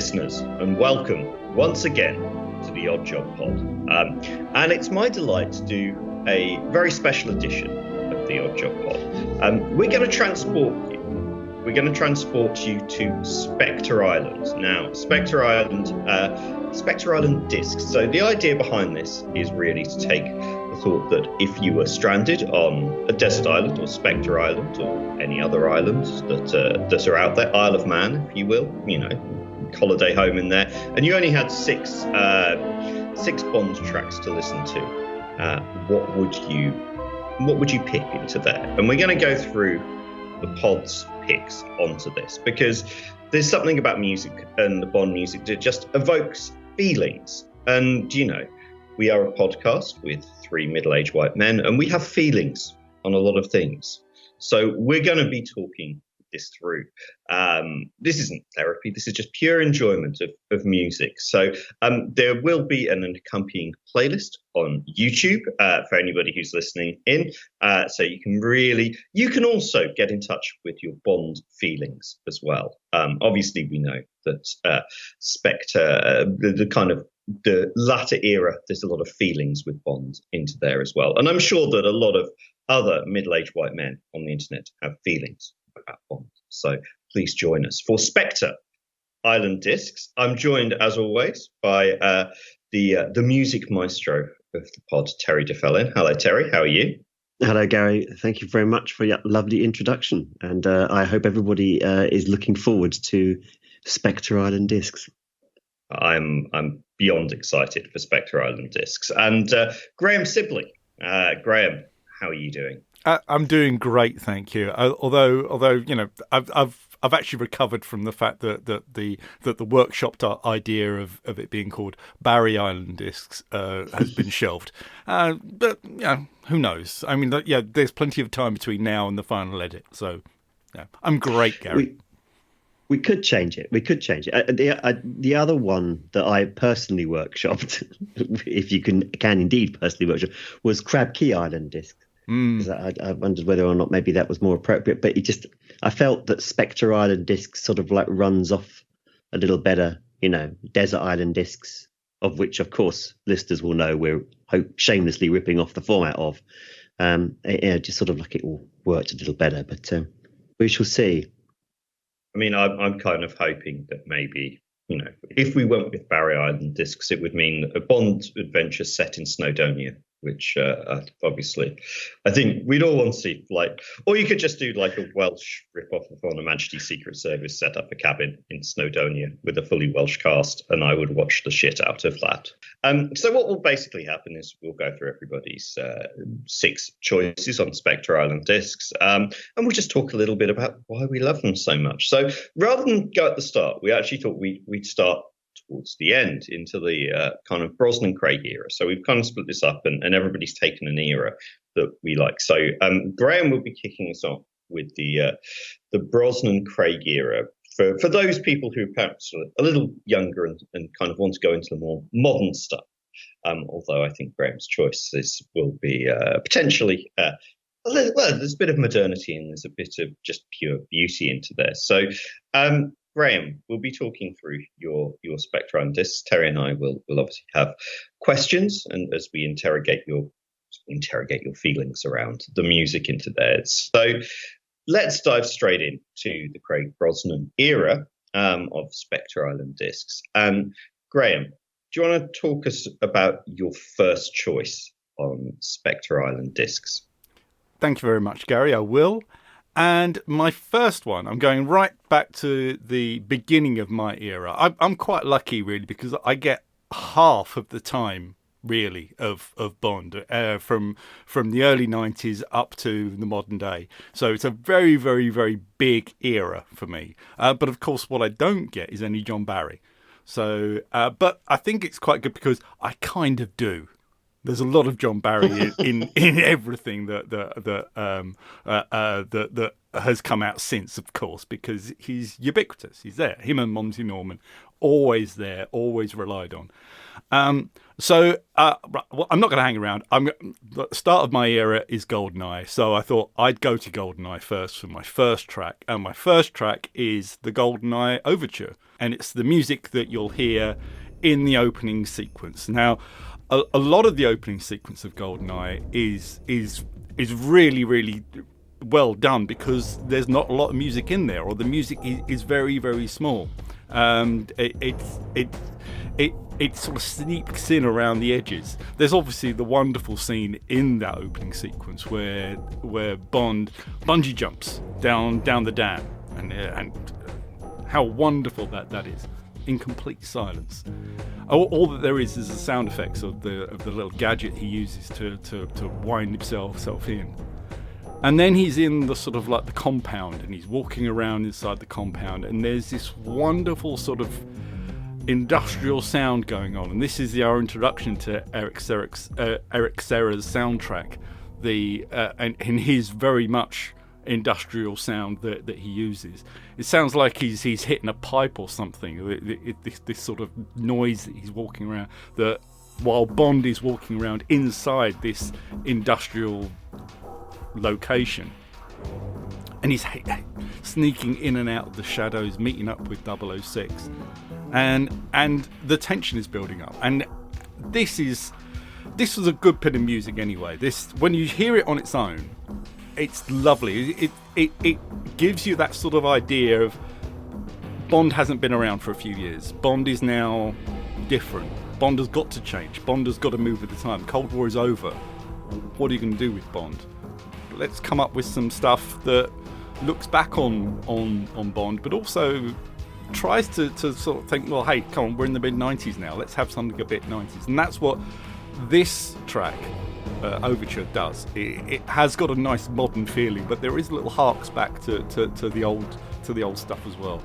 listeners, and welcome once again to the Oddjob Pod. And it's my delight to do a very special edition of the Oddjob Pod. We're going to transport you. We're going to transport you to Spectre Island. Now, Spectre Island Discs. So the idea behind this is really to take the thought that if you were stranded on a desert island or Spectre Island or any other islands that are out there, Isle of Man, if you will, holiday home in there, and you only had six Bond tracks to listen to, what would you pick into there? And we're going to go through the pod's picks onto this because there's something about music and the Bond music that just evokes feelings. And we are a podcast with three middle-aged white men, and we have feelings on a lot of things. So we're going to be talking this through. This isn't therapy. This is just pure enjoyment of music. So there will be an accompanying playlist on YouTube for anybody who's listening in. So you can also get in touch with your Bond feelings as well. Obviously, we know that Spectre, the latter era, there's a lot of feelings with Bond into there as well. And I'm sure that a lot of other middle-aged white men on the internet have feelings about Bond. So please join us for Spectre Island Discs. I'm joined, as always, by the music maestro of the pod, Terry DeFellin. Hello, Terry. How are you? Hello, Gary. Thank you very much for your lovely introduction. And I hope everybody is looking forward to Spectre Island Discs. I'm beyond excited for Spectre Island Discs. And Graham Sibley. Graham, how are you doing? I'm doing great, thank you. Although I've actually recovered from the fact that the workshopped idea of it being called Barry Island Discs has been shelved. But who knows? I mean, there's plenty of time between now and the final edit. So, I'm great, Gary. We could change it. The other one that I personally workshopped, if you can indeed personally workshop, was Crab Key Island Discs. I wondered whether or not maybe that was more appropriate, but I felt that Spectre Island Discs sort of like runs off a little better, Desert Island Discs, of which, of course, listeners will know we're shamelessly ripping off the format of. Just sort of like it all worked a little better, but we shall see. I mean, I'm kind of hoping that maybe, if we went with Barry Island Discs, it would mean a Bond adventure set in Snowdonia, which obviously I think we'd all want to see, or you could just do like a Welsh rip-off of On Her Majesty's Secret Service, set up a cabin in Snowdonia with a fully Welsh cast, and I would watch the shit out of that. So what will basically happen is we'll go through everybody's six choices on Spectre Island Discs, and we'll just talk a little bit about why we love them so much. So rather than go at the start, we actually thought we'd start towards the end into the kind of Brosnan Craig era. So we've kind of split this up and everybody's taken an era that we like. So Graham will be kicking us off with the Brosnan Craig era. For those people who are perhaps a little younger and kind of want to go into the more modern stuff, although I think Graham's choices will be potentially there's a bit of modernity and there's a bit of just pure beauty into there. So Graham, we'll be talking through your Spectre Island Discs. Terry and I will obviously have questions, and as we interrogate your feelings around the music into there. So let's dive straight into the Craig Brosnan era of Spectre Island Discs. Graham, do you want to talk us about your first choice on Spectre Island Discs? Thank you very much, Gary. I will. And my first one, I'm going right back to the beginning of my era. I'm quite lucky, really, because I get half of the time, really, of Bond from the early 90s up to the modern day. So it's a very, very, very big era for me. But, of course, what I don't get is any John Barry. So, but I think it's quite good because I kind of do. there's a lot of John Barry in everything that has come out since, of course, because he's ubiquitous. He's there. Him and Monty Norman, always there, always relied on. So I'm not going to hang around. The start of my era is GoldenEye, so I thought I'd go to GoldenEye first for my first track, and my first track is the GoldenEye Overture, and it's the music that you'll hear in the opening sequence. Now, a lot of the opening sequence of GoldenEye is really, really well done because there's not a lot of music in there, or the music is very, very small. It sort of sneaks in around the edges. There's obviously the wonderful scene in that opening sequence where Bond bungee jumps down the dam, and how wonderful that is. In complete silence. All that there is the sound effects of the little gadget he uses to wind himself in. And then he's in the sort of like the compound, and he's walking around inside the compound, and there's this wonderful sort of industrial sound going on. And this is our introduction to Eric Serra's soundtrack, and his very much industrial sound that he uses. It sounds like he's hitting a pipe or something. This sort of noise that he's walking around, that while Bond is walking around inside this industrial location, and he's sneaking in and out of the shadows, meeting up with 006, and the tension is building up. And this was a good bit of music anyway. This, when you hear it on its own, it's lovely. It gives you that sort of idea of Bond hasn't been around for a few years. Bond is now different. Bond has got to change. Bond has got to move with the time. Cold War is over. What are you going to do with Bond? Let's come up with some stuff that looks back on Bond, but also tries to sort of think, well, hey, come on, we're in the mid-90s now. Let's have something a bit 90s. And that's what this track, Overture, does. It has got a nice modern feeling, but there is little harks back to the old stuff as well.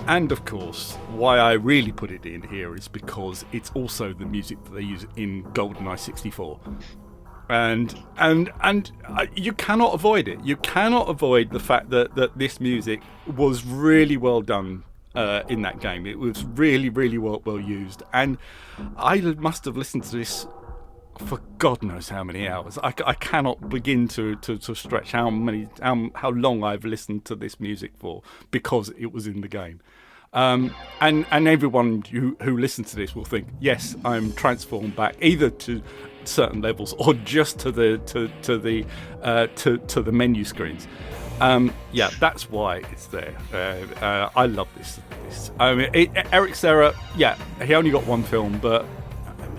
And of course, why I really put it in here is because it's also the music that they use in GoldenEye 64. And you cannot avoid it. You cannot avoid the fact that this music was really well done in that game. It was really, really well used. And I must have listened to this for God knows how many hours. I cannot begin to stretch how long I've listened to this music for, because it was in the game. And everyone who listens to this will think, yes, I'm transformed back either to certain levels or just to the menu screens. Yeah, that's why it's there. I love this. I mean, Eric Serra, yeah, he only got one film, but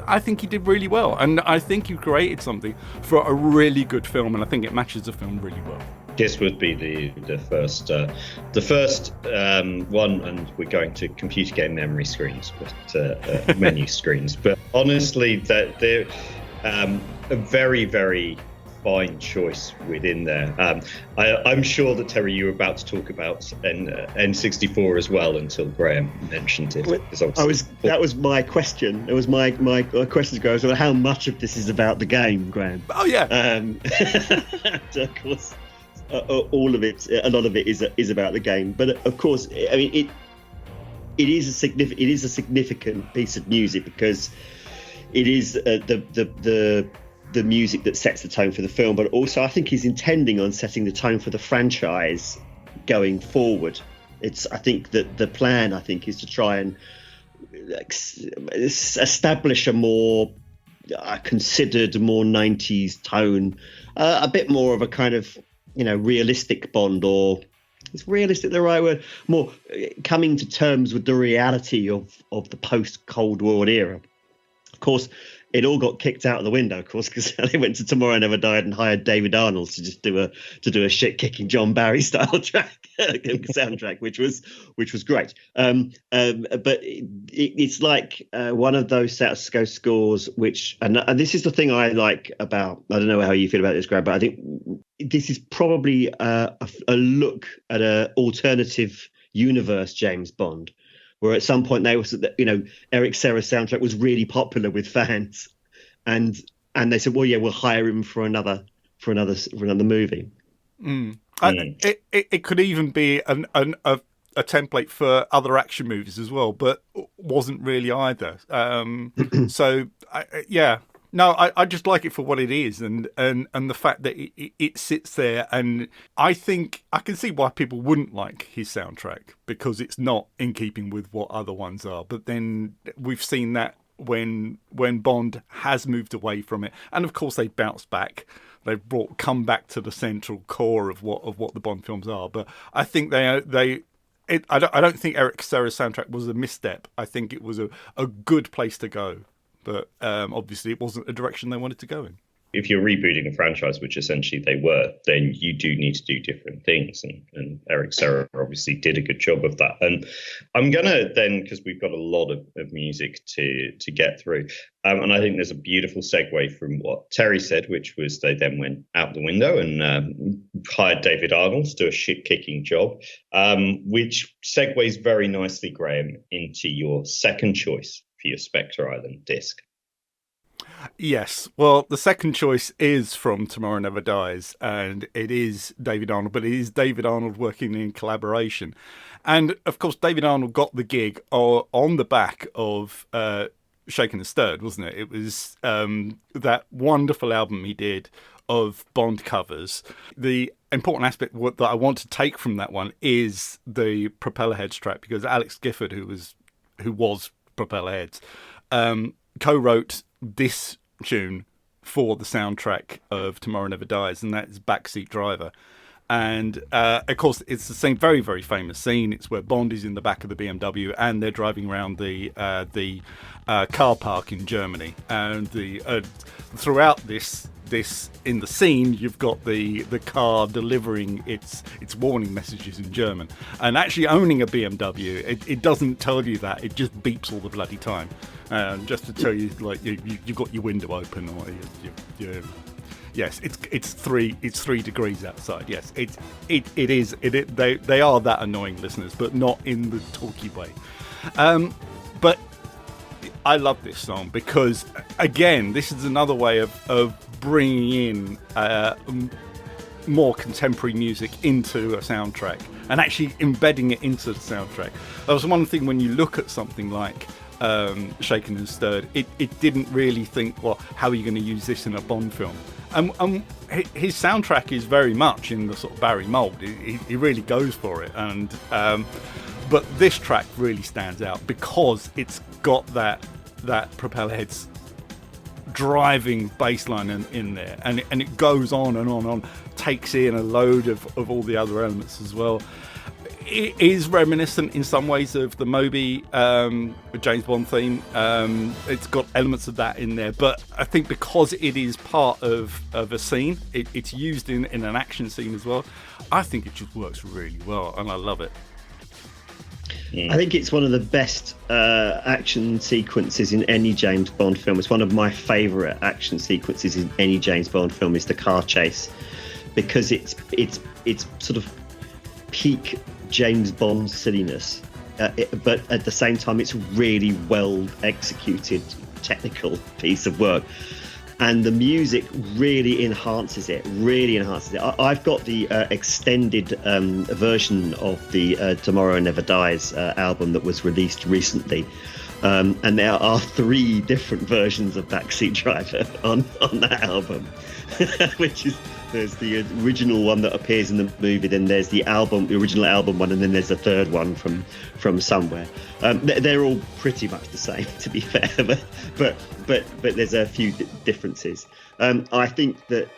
I think he did really well, and I think he created something for a really good film, and I think it matches the film really well. This would be the first one, and we're going to computer game memory screens, but menu screens. But honestly, that they're a very, very fine choice within there. I'm sure that, Terry, you were about to talk about N64 as well until Graham mentioned it. That was my question. It was my question to go. So how much of this is about the game, Graham? Oh yeah. Of course, all of it, a lot of it is about the game. But of course, I mean, it is a significant piece of music because it is the music that sets the tone for the film, but also I think he's intending on setting the tone for the franchise going forward. I think that the plan, is to try and establish a more considered, more 90s tone, a bit more of a kind of, realistic Bond, or is realistic the right word? More coming to terms with the reality of the post-Cold War era. Of course, it all got kicked out of the window, of course, because they went to Tomorrow Never Died and hired David Arnold to just do a shit-kicking John Barry style soundtrack, which was great. But it's like one of those Satsuko scores, which, and this is the thing I like about. I don't know how you feel about this, Graham, but I think this is probably a look at an alternative universe James Bond, where at some point Eric Serra's soundtrack was really popular with fans, and they said, well, yeah, we'll hire him for another movie. It could even be a template for other action movies as well, but wasn't really either. I just like it for what it is, and the fact that it sits there, and I think I can see why people wouldn't like his soundtrack, because it's not in keeping with what other ones are. But then we've seen that when Bond has moved away from it, and of course they bounced back. They've come back to the central core of what the Bond films are. But I think I don't think Eric Serra's soundtrack was a misstep. I think it was a good place to go. But obviously it wasn't a direction they wanted to go in. If you're rebooting a franchise, which essentially they were, then you do need to do different things. And Eric Serra obviously did a good job of that. And I'm going to then, because we've got a lot of music to get through, and I think there's a beautiful segue from what Terry said, which was they then went out the window and hired David Arnold to do a shit-kicking job, which segues very nicely, Graham, into your second choice for your Spectre Island disc. Yes. Well, the second choice is from Tomorrow Never Dies, and it is David Arnold, but it is David Arnold working in collaboration. And, of course, David Arnold got the gig on the back of Shaken and Stirred, wasn't it? It was that wonderful album he did of Bond covers. The important aspect that I want to take from that one is the Propellerheads track, because Alex Gifford, who was Propellerheads, co-wrote this tune for the soundtrack of Tomorrow Never Dies, and that's Backseat Driver. And of course, it's the same very, very famous scene. It's where Bond is in the back of the BMW and they're driving around the car park in Germany. And throughout this in the scene, you've got the car delivering its warning messages in German. And actually owning a BMW, it doesn't tell you that. It just beeps all the bloody time, just to tell you, like, you've got your window open, or you yes, it's 3 degrees outside. Yes, it is. They are that annoying, listeners, but not in the talky way. But I love this song because, again, this is another way of bringing in more contemporary music into a soundtrack and actually embedding it into the soundtrack. That was one thing when you look at something like Shaken and Stirred, it didn't really think, well, how are you going to use this in a Bond film? His soundtrack is very much in the sort of Barry mould. He really goes for it, and but this track really stands out because it's got that Propellerheads driving bass line in there, and it goes on and on, takes in a load of all the other elements as well. It is reminiscent in some ways of the Moby James Bond theme. It's got elements of that in there, but I think because it is part of a scene, it's used in an action scene as well. I think it just works really well, and I love it. I think it's one of the best action sequences in any James Bond film. It's one of my favourite action sequences in any James Bond film, is the car chase, because it's sort of peak James Bond silliness, but at the same time it's really well executed technical piece of work, and the music really enhances it. I've got the extended version of the Tomorrow Never Dies album that was released recently, and there are 3 different versions of Backseat Driver on that album. Which is, there's the original one that appears in the movie, then there's the original album one, and then there's the third one from somewhere. They're all pretty much the same, to be fair, but there's a few differences. I think that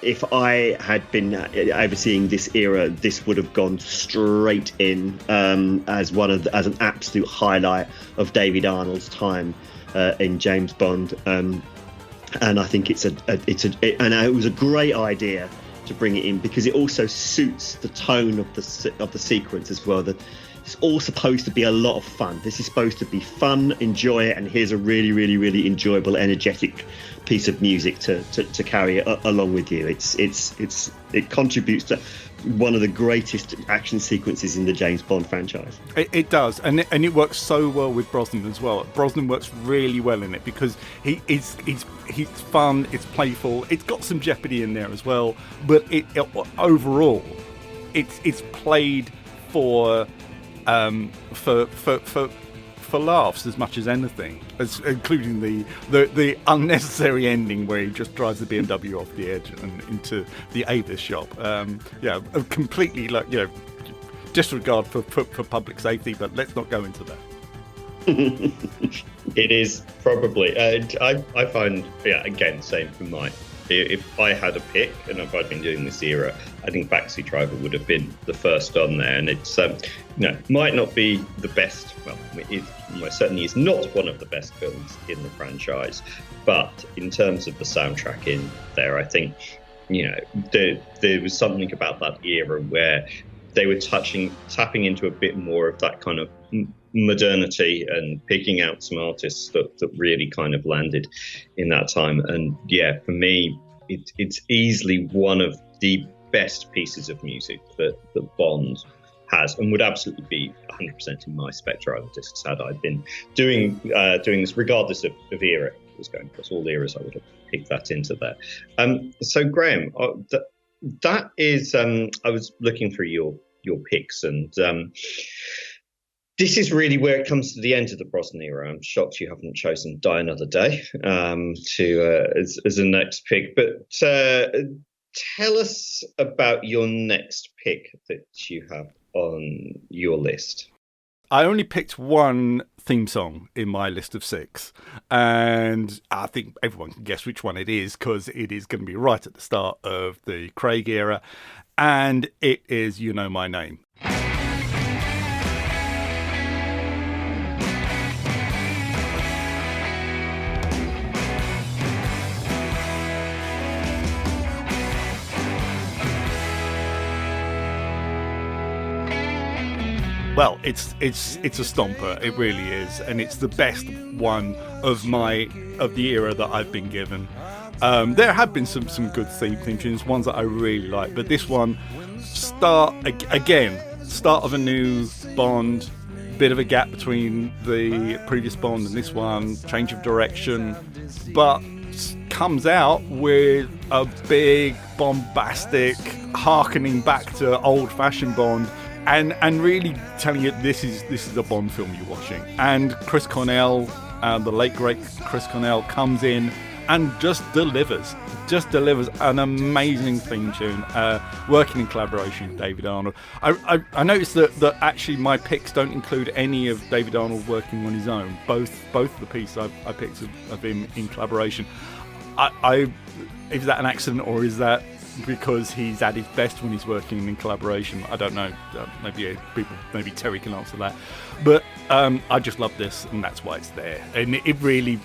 if I had been overseeing this era, this would have gone straight in as an absolute highlight of David Arnold's time in James Bond. And I think it was a great idea to bring it in because it also suits the tone of the sequence as well. That it's all supposed to be a lot of fun. This is supposed to be fun, enjoy it, and here's a really, really, really enjoyable, energetic piece of music to carry it along with you. It contributes to one of the greatest action sequences in the James Bond franchise. It does, and it works so well with Brosnan as well. Brosnan works really well in it because he's fun, it's playful, it's got some jeopardy in there as well, but overall, it's played for laughs as much as anything, including the unnecessary ending where he just drives the BMW off the edge and into the Avis shop. Completely disregard for public safety, but let's not go into that. It is probably I find, again, same for mine. If I had a pick, and if I'd been doing this era, I think Backseat Driver would have been the first on there. And it's might not be the best. Well, it most certainly is not one of the best films in the franchise. But in terms of the soundtrack in there, I think there was something about that era where they were tapping into a bit more of that kind of modernity and picking out some artists that really kind of landed in that time. And for me, it's easily one of the best pieces of music that Bond has, and would absolutely be 100% in my Spectre Island Discs had I been doing this, regardless of era. If it was going across all eras, I would have picked that into there. So Graham, that is I was looking through your picks, and this is really where it comes to the end of the Brosnan era. I'm shocked you haven't chosen Die Another Day as a next pick. But tell us about your next pick that you have on your list. I only picked one theme song in my list of 6, and I think everyone can guess which one it is because it is going to be right at the start of the Craig era, and it is You Know My Name. Well, it's a stomper. It really is, and it's the best one of the era that I've been given. There have been some good theme tunes, ones that I really like, but this one, start of a new Bond, bit of a gap between the previous Bond and this one, change of direction, but comes out with a big bombastic harkening back to old-fashioned Bond. And really telling you this is a Bond film you're watching. And Chris Cornell, the late great Chris Cornell, comes in and just delivers an amazing theme tune, working in collaboration with David Arnold. I noticed that actually my picks don't include any of David Arnold working on his own. Both the pieces I picked of him in collaboration. Is that an accident, or is that because he's at his best when he's working in collaboration? I don't know. Maybe Terry can answer that. But I just love this, and that's why it's there. And it really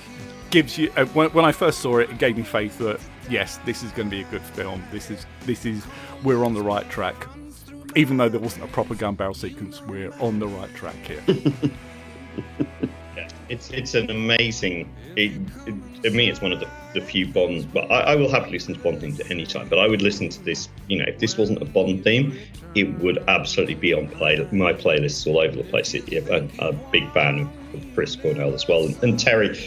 gives you. When I first saw it, it gave me faith that yes, this is going to be a good film. This is we're on the right track. Even though there wasn't a proper gun barrel sequence, we're on the right track here. It's an amazing. To me, it's one of the few Bonds. But I will happily listen to Bond themes at any time. But I would listen to this. If this wasn't a Bond theme, it would absolutely be on my playlists all over the place. I'm a big fan of Chris Cornell as well, and Terry.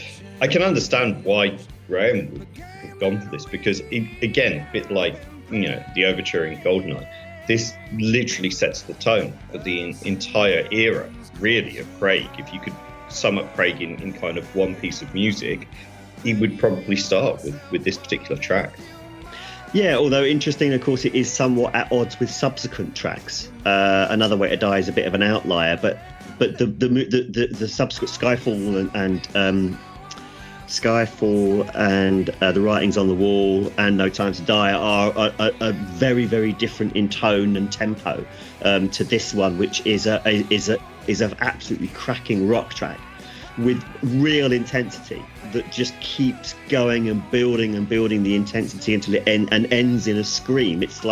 I can understand why Graham would have gone for this, because again, a bit like the overture in Goldeneye, this literally sets the tone for the entire era, really, of Craig. If you could sum up Craig in kind of one piece of music, he would probably start with this particular track. Yeah, although interesting, of course, it is somewhat at odds with subsequent tracks. Another Way to Die is a bit of an outlier, but the subsequent Skyfall and The Writings on the Wall and No Time to Die are very, very different in tone and tempo to this one, which is an absolutely cracking rock track with real intensity that just keeps going and building the intensity until it ends in a scream. It's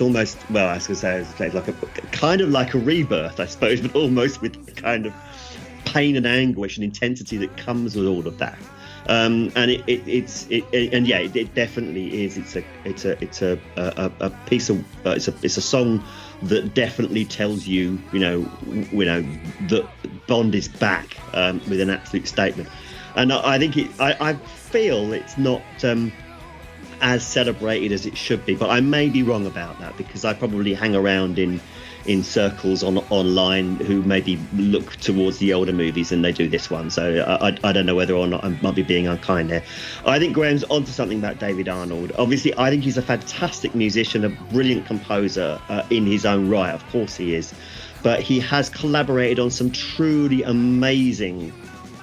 almost, well, I was going to say, it's like a kind of like a rebirth, I suppose, but almost with the kind of pain and anguish and intensity that comes with all of that. And it definitely is. It's a piece of it's a song that definitely tells you that Bond is back with an absolute statement. And I think I feel it's not as celebrated as it should be, but I may be wrong about that, because I probably hang around in circles online who maybe look towards the older movies and they do this one. So I don't know whether or not I might be being unkind there. I think Graham's onto something about David Arnold. Obviously, I think he's a fantastic musician, a brilliant composer in his own right. Of course he is. But he has collaborated on some truly amazing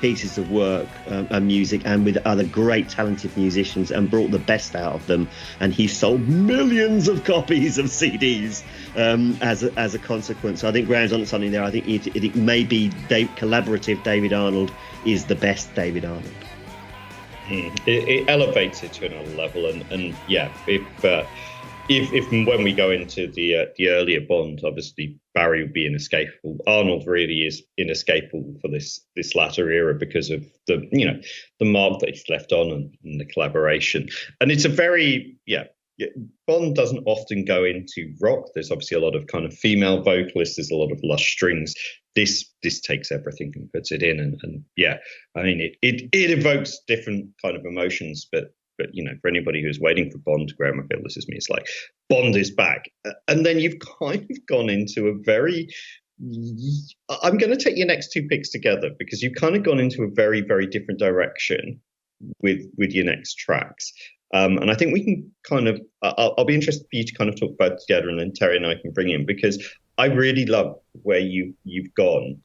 pieces of work and music, and with other great talented musicians, and brought the best out of them, and he sold millions of copies of CDs as a consequence. So I think Graham's on something there. I think it maybe collaborative David Arnold is the best David Arnold. It elevates it to another level, and yeah, if when we go into the earlier Bond, obviously Barry would be inescapable. Arnold really is inescapable for this latter era because of the mark that he's left on and the collaboration. And it's a very Bond doesn't often go into rock. There's obviously a lot of kind of female vocalists. There's a lot of lush strings. This takes everything and puts it in, and I mean it evokes different kind of emotions, but for anybody who's waiting for Bond, Graham, I feel this is me. It's like Bond is back, and then you've kind of gone into a very. I'm going to take your next two picks together, because you've kind of gone into a very, very different direction with your next tracks, and I think we can kind of. I'll be interested for you to kind of talk about it together, and then Terry and I can bring in, because I really love where you've gone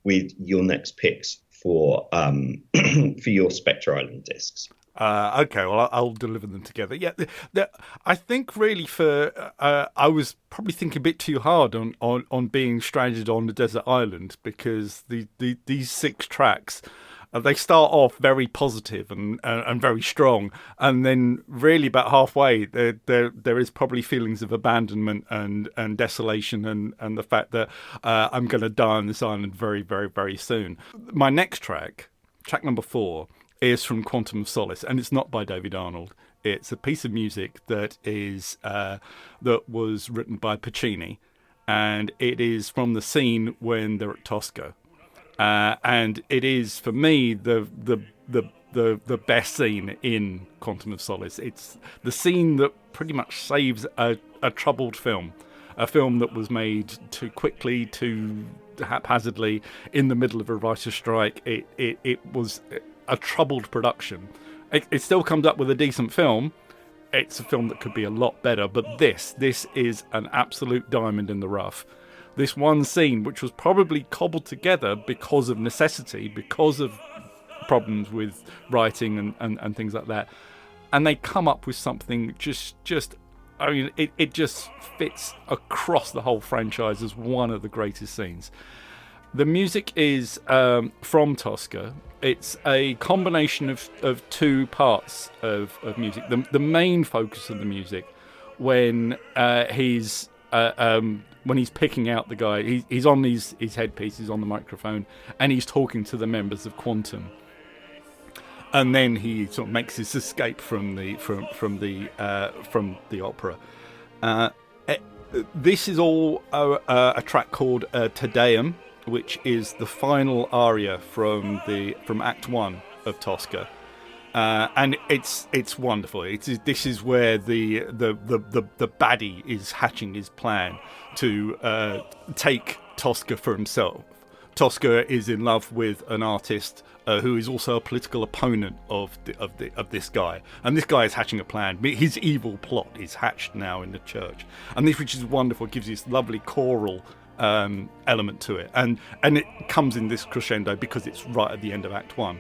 with your next picks for your Spectre Island discs. Okay, well, I'll deliver them together. Yeah, I think really I was probably thinking a bit too hard on being stranded on a desert island, because these 6 tracks, they start off very positive and very strong, and then really about halfway there is probably feelings of abandonment and desolation and the fact that I'm going to die on this island very, very, very soon. My next track number 4, is from Quantum of Solace, and it's not by David Arnold. It's a piece of music that was written by Puccini, and it is from the scene when they're at Tosca, and it is for me the best scene in Quantum of Solace. It's the scene that pretty much saves a troubled film, a film that was made too quickly, too haphazardly, in the middle of a writer's strike. It was a troubled production. It still comes up with a decent film. It's a film that could be a lot better, but this is an absolute diamond in the rough. This one scene, which was probably cobbled together because of necessity, because of problems with writing and things like that, and they come up with something just I mean, it just fits across the whole franchise as one of the greatest scenes. The music is from Tosca. It's a combination of 2 parts of music. The main focus of the music, when he's picking out the guy, he's on his headpiece, he's on the microphone, and he's talking to the members of Quantum. And then he sort of makes his escape from the opera. This is all a track called Te Deum, which is the final aria from Act 1 of Tosca, and it's wonderful. This is where the baddie is hatching his plan to take Tosca for himself. Tosca is in love with an artist who is also a political opponent of this guy, and this guy is hatching a plan. His evil plot is hatched now in the church, and this, which is wonderful, gives you this lovely choral element to it, and it comes in this crescendo because it's right at the end of Act 1.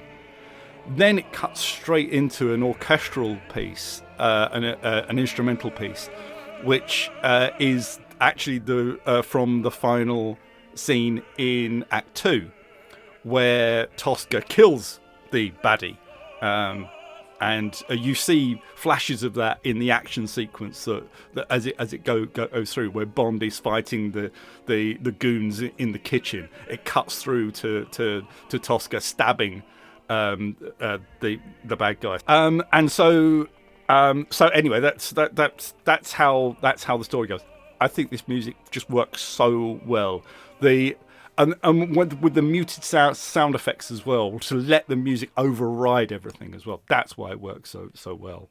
Then it cuts straight into an orchestral piece, an instrumental piece, which is actually from the final scene in Act 2, where Tosca kills the baddie, and you see flashes of that in the action sequence that as it goes through, where Bond is fighting the goons in the kitchen. It cuts through to Tosca stabbing the bad guy. And so anyway, that's how the story goes. I think this music just works so well. And with the muted sound effects as well, to let the music override everything as well. That's why it works so well.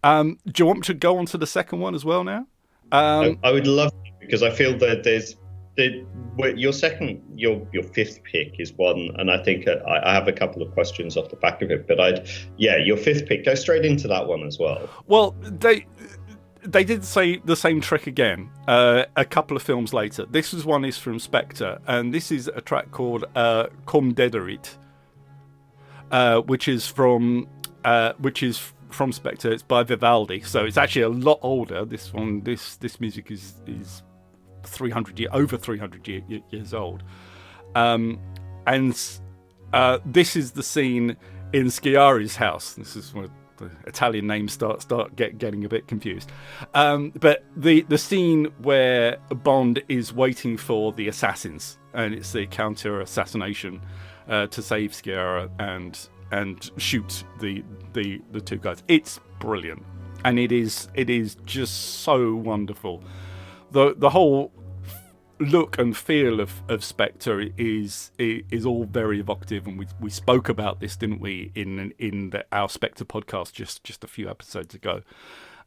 Do you want me to go on to the second one as well now? I would love to, because I feel that your fifth pick is one, and I think I have a couple of questions off the back of it. But your fifth pick, go straight into that one as well. Well, they did say the same trick again a couple of films later. This one is from Spectre, and this is a track called Cum Dederit, which is from Spectre. It's by Vivaldi, so it's actually a lot older. This music is over 300 years old, and this is the scene in Sciarri's house. This is when the Italian names start getting a bit confused, but the scene where Bond is waiting for the assassins, and it's the counter assassination to save Sciarra and shoot the two guys. It's brilliant, and it is just so wonderful. The whole look and feel of Spectre is all very evocative, and we spoke about this, didn't we, in our Spectre podcast just a few episodes ago.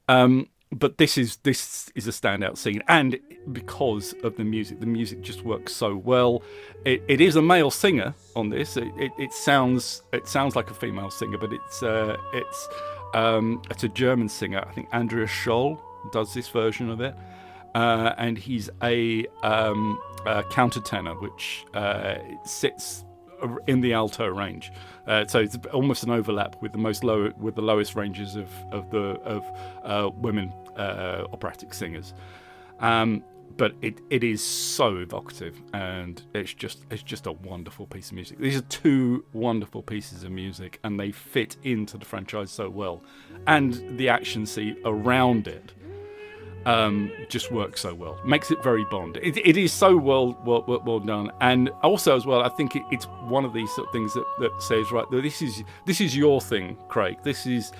But this is a standout scene, and because of the music just works so well. It is a male singer on this. It sounds like a female singer, but it's a German singer. I think Andreas Scholl does this version of it, and he's a countertenor, which sits in the alto range. So it's almost an overlap with the lowest ranges of women operatic singers. But it is so evocative, and it's just a wonderful piece of music. These are two wonderful pieces of music, and they fit into the franchise so well, and the action scene around it just works so well. Makes it very Bond. It is so well done, and also as well, I think it's one of these sort of things that says, right, this is your thing, Craig. This is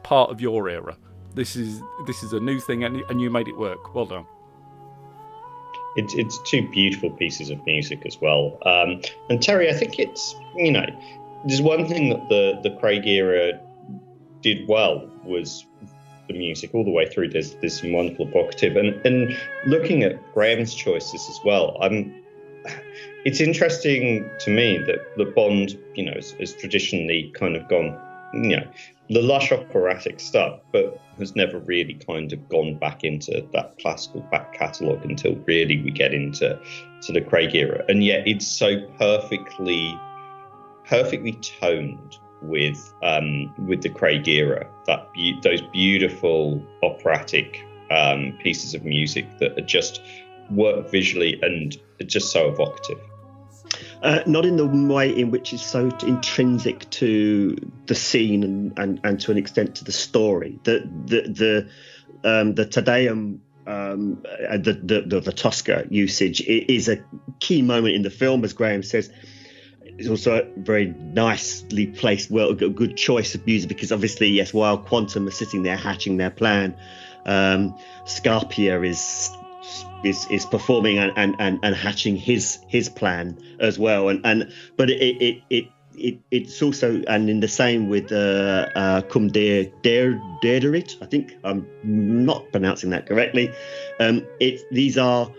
part of your era. This is a new thing, and you made it work. Well done. It's two beautiful pieces of music as well. And Terry, I think it's, there's one thing that the Craig era did well was the music all the way through. There's some wonderful evocative, and looking at Graham's choices as well. It's interesting to me that Bond, has traditionally kind of gone, the lush operatic stuff, but has never really kind of gone back into that classical back catalogue until really we get into the Craig era. And yet it's so perfectly toned with the Craig era, those beautiful operatic pieces of music that are just work visually and are just so evocative. Not in the way in which it's so intrinsic to the scene and to an extent to the story. The Te Deum, the Tosca usage is a key moment in the film, as Graham says. It's also a very nicely placed, a good choice of music, because obviously, yes, while Quantum are sitting there hatching their plan, Scarpia is performing and hatching his plan as well, but it's also, and in the same with Cum Dederit, I think I'm not pronouncing that correctly. These are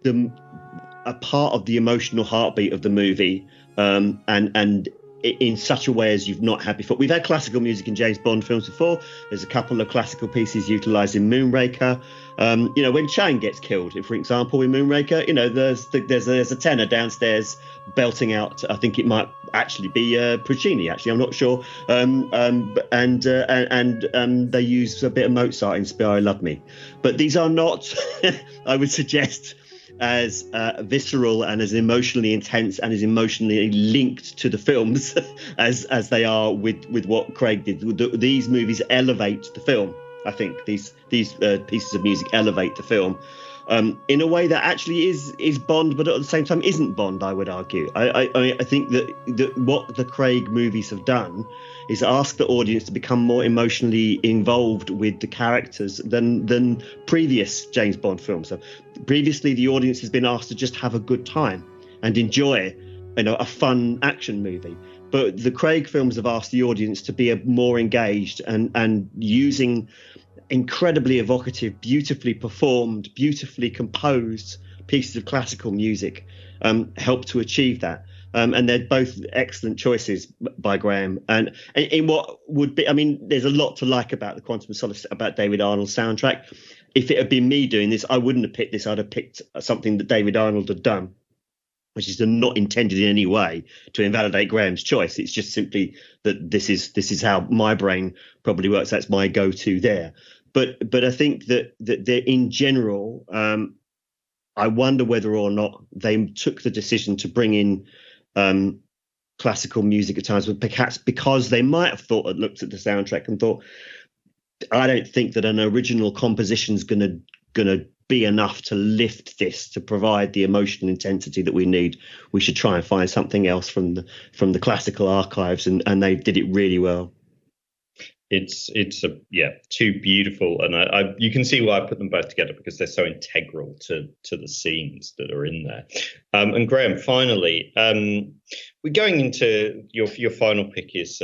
a part of the emotional heartbeat of the movie, and in such a way as you've not had before. We've had classical music in James Bond films before. There's a couple of classical pieces utilised in Moonraker. When Chang gets killed, for example, in Moonraker, there's a tenor downstairs belting out. I think it might actually be Puccini. Actually, I'm not sure. And they use a bit of Mozart in "Spy Love Me," but these are not. I would suggest, as visceral and as emotionally intense and as emotionally linked to the films as they are with what Craig did. These movies elevate the film. I think these pieces of music elevate the film. in a way that actually is Bond, but at the same time isn't Bond. I would argue. I think that what the Craig movies have done is ask the audience to become more emotionally involved with the characters than previous James Bond films. So previously, the audience has been asked to just have a good time and enjoy, a fun action movie. But the Craig films have asked the audience to be more engaged and using incredibly evocative, beautifully performed, beautifully composed pieces of classical music help to achieve that. And they're both excellent choices by Graham. And in what would be, there's a lot to like about the Quantum of Solace, about David Arnold's soundtrack. If it had been me doing this, I wouldn't have picked this. I'd have picked something that David Arnold had done, which is not intended in any way to invalidate Graham's choice. It's just simply that this is how my brain probably works. That's my go-to there. But I think that in general, I wonder whether or not they took the decision to bring in classical music at times, perhaps because they might have looked at the soundtrack and thought, I don't think that an original composition is gonna be enough to lift this, to provide the emotional intensity that we need. We should try and find something else from the classical archives, and they did it really well. It's too beautiful, and you can see why I put them both together, because they're so integral to the scenes that are in there. And Graham, finally, we're going into your final pick is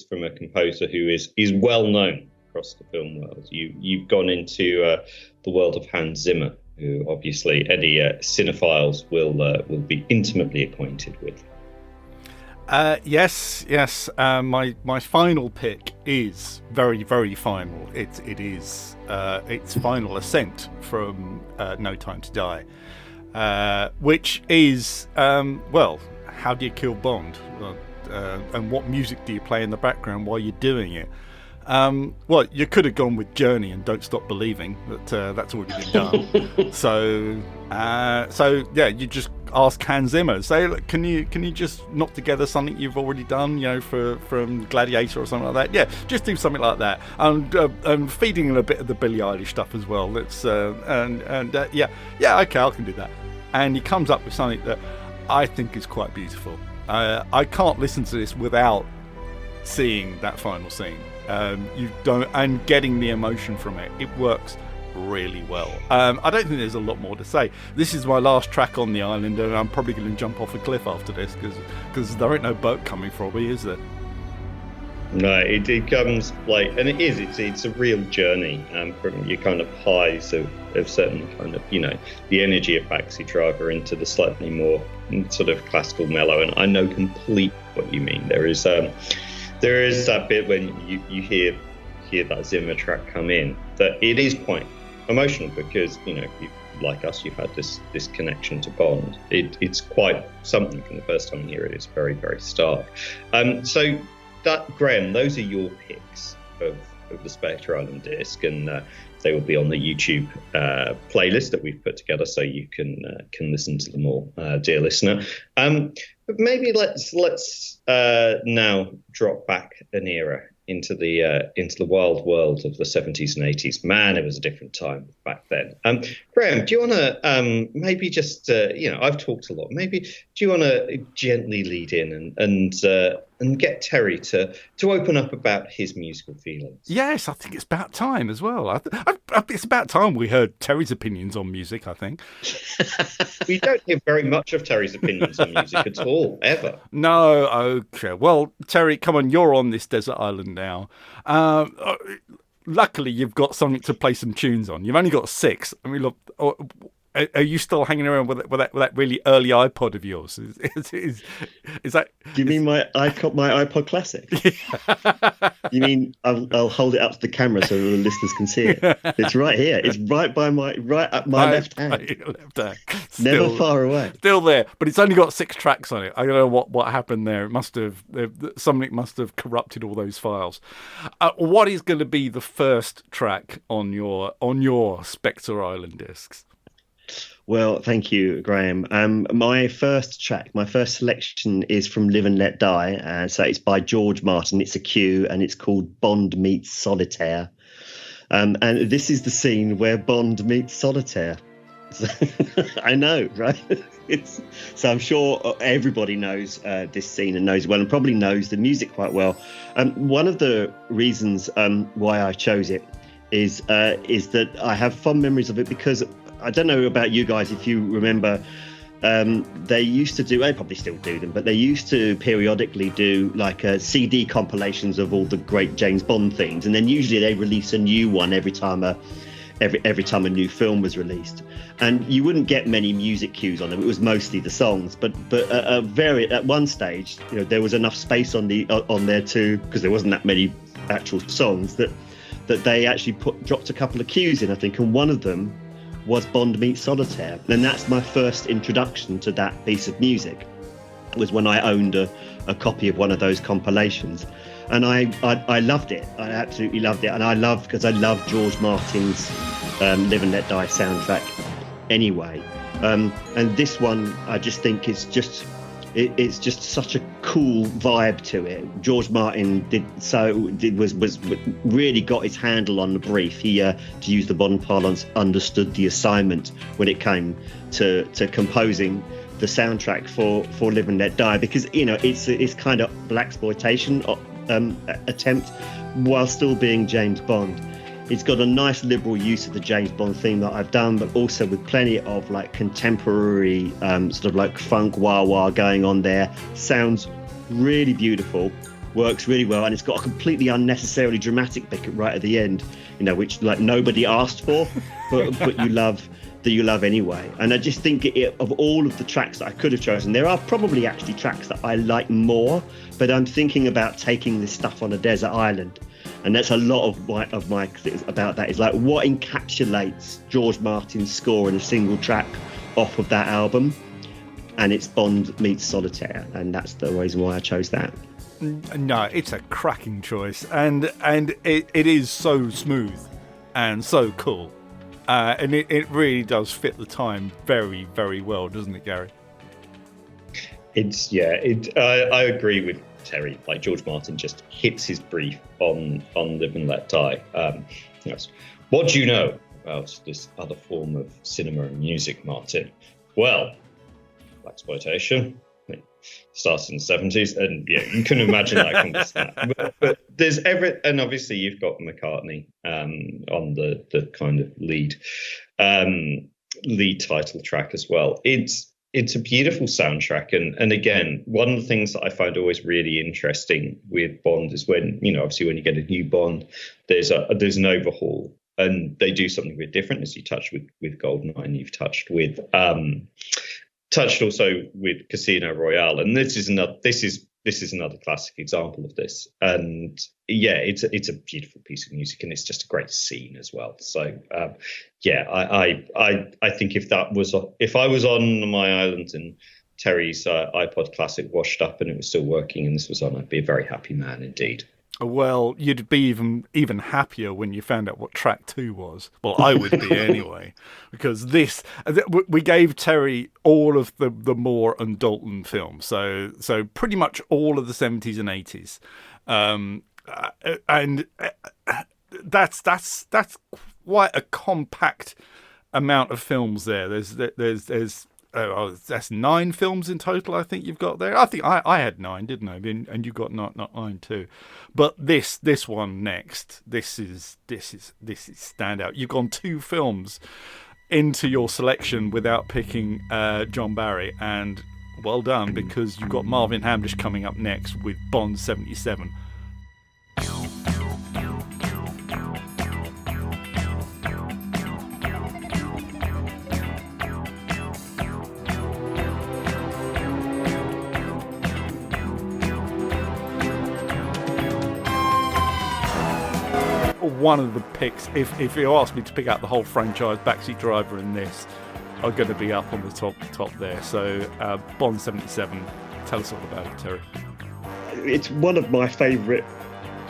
from a composer who is well known across the film world. You've gone into the world of Hans Zimmer, who obviously any cinephiles will be intimately acquainted with. Yes. My final pick is very, very final. It is its final ascent from No Time to Die, which is how do you kill Bond, and what music do you play in the background while you're doing it? Well, you could have gone with Journey and Don't Stop Believing, but that's already been done. So you just ask Hans Zimmer, say, look, can you just knock together something you've already done, from Gladiator or something like that? Yeah, just do something like that, and feeding in a bit of the Billie Eilish stuff as well. Let's okay, I can do that. And he comes up with something that I think is quite beautiful. I can't listen to this without seeing that final scene. And getting the emotion from it. It works really well. I don't think there's a lot more to say. This is my last track on the island, and I'm probably going to jump off a cliff after this because there ain't no boat coming for me, is there? No, it comes and it's a real journey from your kind of highs of certain kind of, the energy of Taxi Driver into the slightly more sort of classical mellow. And I know completely what you mean. There is that bit when you hear that Zimmer track come in, that it is quite emotional, because like us, you've had this connection to Bond. It's quite something from the first time you hear it. It's very, very stark. So that, Graham, those are your picks of the Spectre Island disc, and they will be on the YouTube playlist that we've put together, so you can listen to them all, dear listener. But maybe let's now drop back an era into the wild world of the 70s and 80s. Man, it was a different time back then. Graham, do you want to maybe just I've talked a lot. Maybe do you want to gently lead in and get Terry to open up about his musical feelings? Yes, I think it's about time as well. It's about time we heard Terry's opinions on music, I think. We don't hear very much of Terry's opinions on music at all, ever. No, okay. Well, Terry, come on, you're on this desert island now. Luckily, you've got something to play some tunes on. You've only got 6. I mean, look, are you still hanging around with that really early iPod of yours? Is that? Do you mean my iPod Classic? Yeah. You mean I'll hold it up to the camera so the listeners can see it? It's right here. It's right up my left hand. Never far away. Still there, but it's only got 6 tracks on it. I don't know what happened there. It must have something must have corrupted all those files. What is going to be the first track on your Spectre Island discs? Well, thank you, Graham. My first selection is from Live and Let Die. So it's by George Martin. It's a Q, and it's called Bond Meets Solitaire. And this is the scene where Bond meets Solitaire. I know, right? So I'm sure everybody knows this scene and knows well, and probably knows the music quite well. One of the reasons why I chose it is that I have fond memories of it because I don't know about you guys if you remember. They used to do, they probably still do them, but they used to periodically do like CD compilations of all the great James Bond themes, and then usually they release a new one every time a new film was released, and you wouldn't get many music cues on them. It was mostly the songs, but at one stage, there was enough space on there too, because there wasn't that many actual songs that they actually dropped a couple of cues in, I think, and one of them was Bond Meets Solitaire, and that's my first introduction to that piece of music. It was when I owned a copy of one of those compilations. And I loved it. I absolutely loved it. And because I love George Martin's Live and Let Die soundtrack anyway. And this one, I just think it's just such a cool vibe to it. George Martin was really got his handle on the brief. He, to use the modern parlance, understood the assignment when it came to composing the soundtrack for Live and Let Die, because it's kind of blaxploitation attempt while still being James Bond. It's got a nice liberal use of the James Bond theme that I've done, but also with plenty of like contemporary sort of like funk wah-wah going on there. Sounds really beautiful, works really well, and it's got a completely unnecessarily dramatic bit right at the end, which like nobody asked for, but you love anyway. And I just think of all of the tracks that I could have chosen, there are probably actually tracks that I like more, but I'm thinking about taking this stuff on a desert island, and that's a lot of my about that is like what encapsulates George Martin's score in a single track off of that album, and it's Bond Meets Solitaire, and that's the reason why I chose that. No, it's a cracking choice, and it is so smooth and so cool. And it really does fit the time very, very well, doesn't it, Gary? I agree with Terry. Like, George Martin just hits his brief on Live and Let Die. Yes. What do you know about this other form of cinema and music, Martin? Well, blaxploitation. Started in the 70s, and you can imagine that kind of stuff. But there's and obviously you've got McCartney on the kind of lead title track as well. It's a beautiful soundtrack, and again, one of the things that I find always really interesting with Bond is when obviously when you get a new Bond, there's an overhaul, and they do something a bit different, as you touched with GoldenEye, you've touched also with Casino Royale, and this is another classic example of this. And it's a beautiful piece of music, and it's just a great scene as well. So I think if I was on my island and Terry's iPod Classic washed up and it was still working and this was on, I'd be a very happy man indeed. Well, you'd be even happier when you found out what track 2 was. Well, I would be anyway, because we gave Terry all of the Moore and Dalton films, so pretty much all of the 70s and 80s, and that's quite a compact amount of films there. There's that's 9 films in total, I think you've got there. I think I had 9, didn't I? And you got not 9 too. But this one next, this is standout. You've gone 2 films into your selection without picking John Barry, and well done, because you've got Marvin Hamlish coming up next with Bond 77. One of the picks, if you ask me to pick out the whole franchise, Backseat Driver and this are going to be up on the top there. So Bond 77, tell us all about it, Terry. It's one of my favourite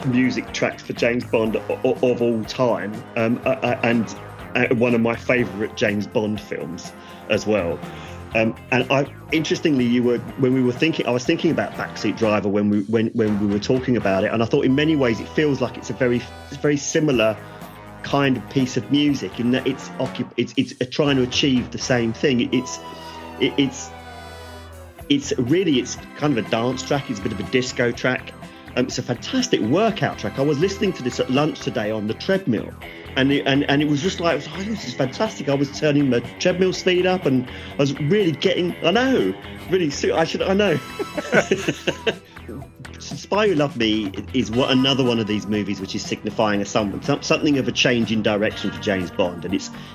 music tracks for James Bond of all time, and one of my favourite James Bond films as well. And interestingly, I was thinking about Backseat Driver when we were talking about it, and I thought in many ways it feels like it's a very similar kind of piece of music in that it's trying to achieve the same thing. It's kind of a dance track. It's a bit of a disco track. It's a fantastic workout track. I was listening to this at lunch today on the treadmill, and it was just like, oh, this is fantastic. I was turning the treadmill speed up, and I was really getting. I know. Spy Who Loved Me is another one of these movies which is signifying something of a change in direction for James Bond, and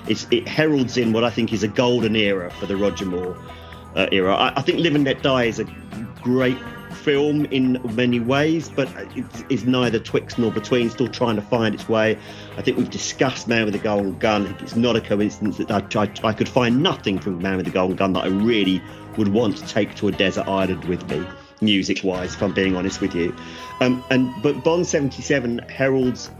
it heralds in what I think is a golden era for the Roger Moore era. I think Live and Let Die is a great film in many ways, but it is neither twixt nor between, still trying to find its way. I think we've discussed Man with the Golden Gun. I think it's not a coincidence that I could find nothing from Man with the Golden Gun that I really would want to take to a desert island with me, music-wise, if I'm being honest with you. But Bond 77 heralds,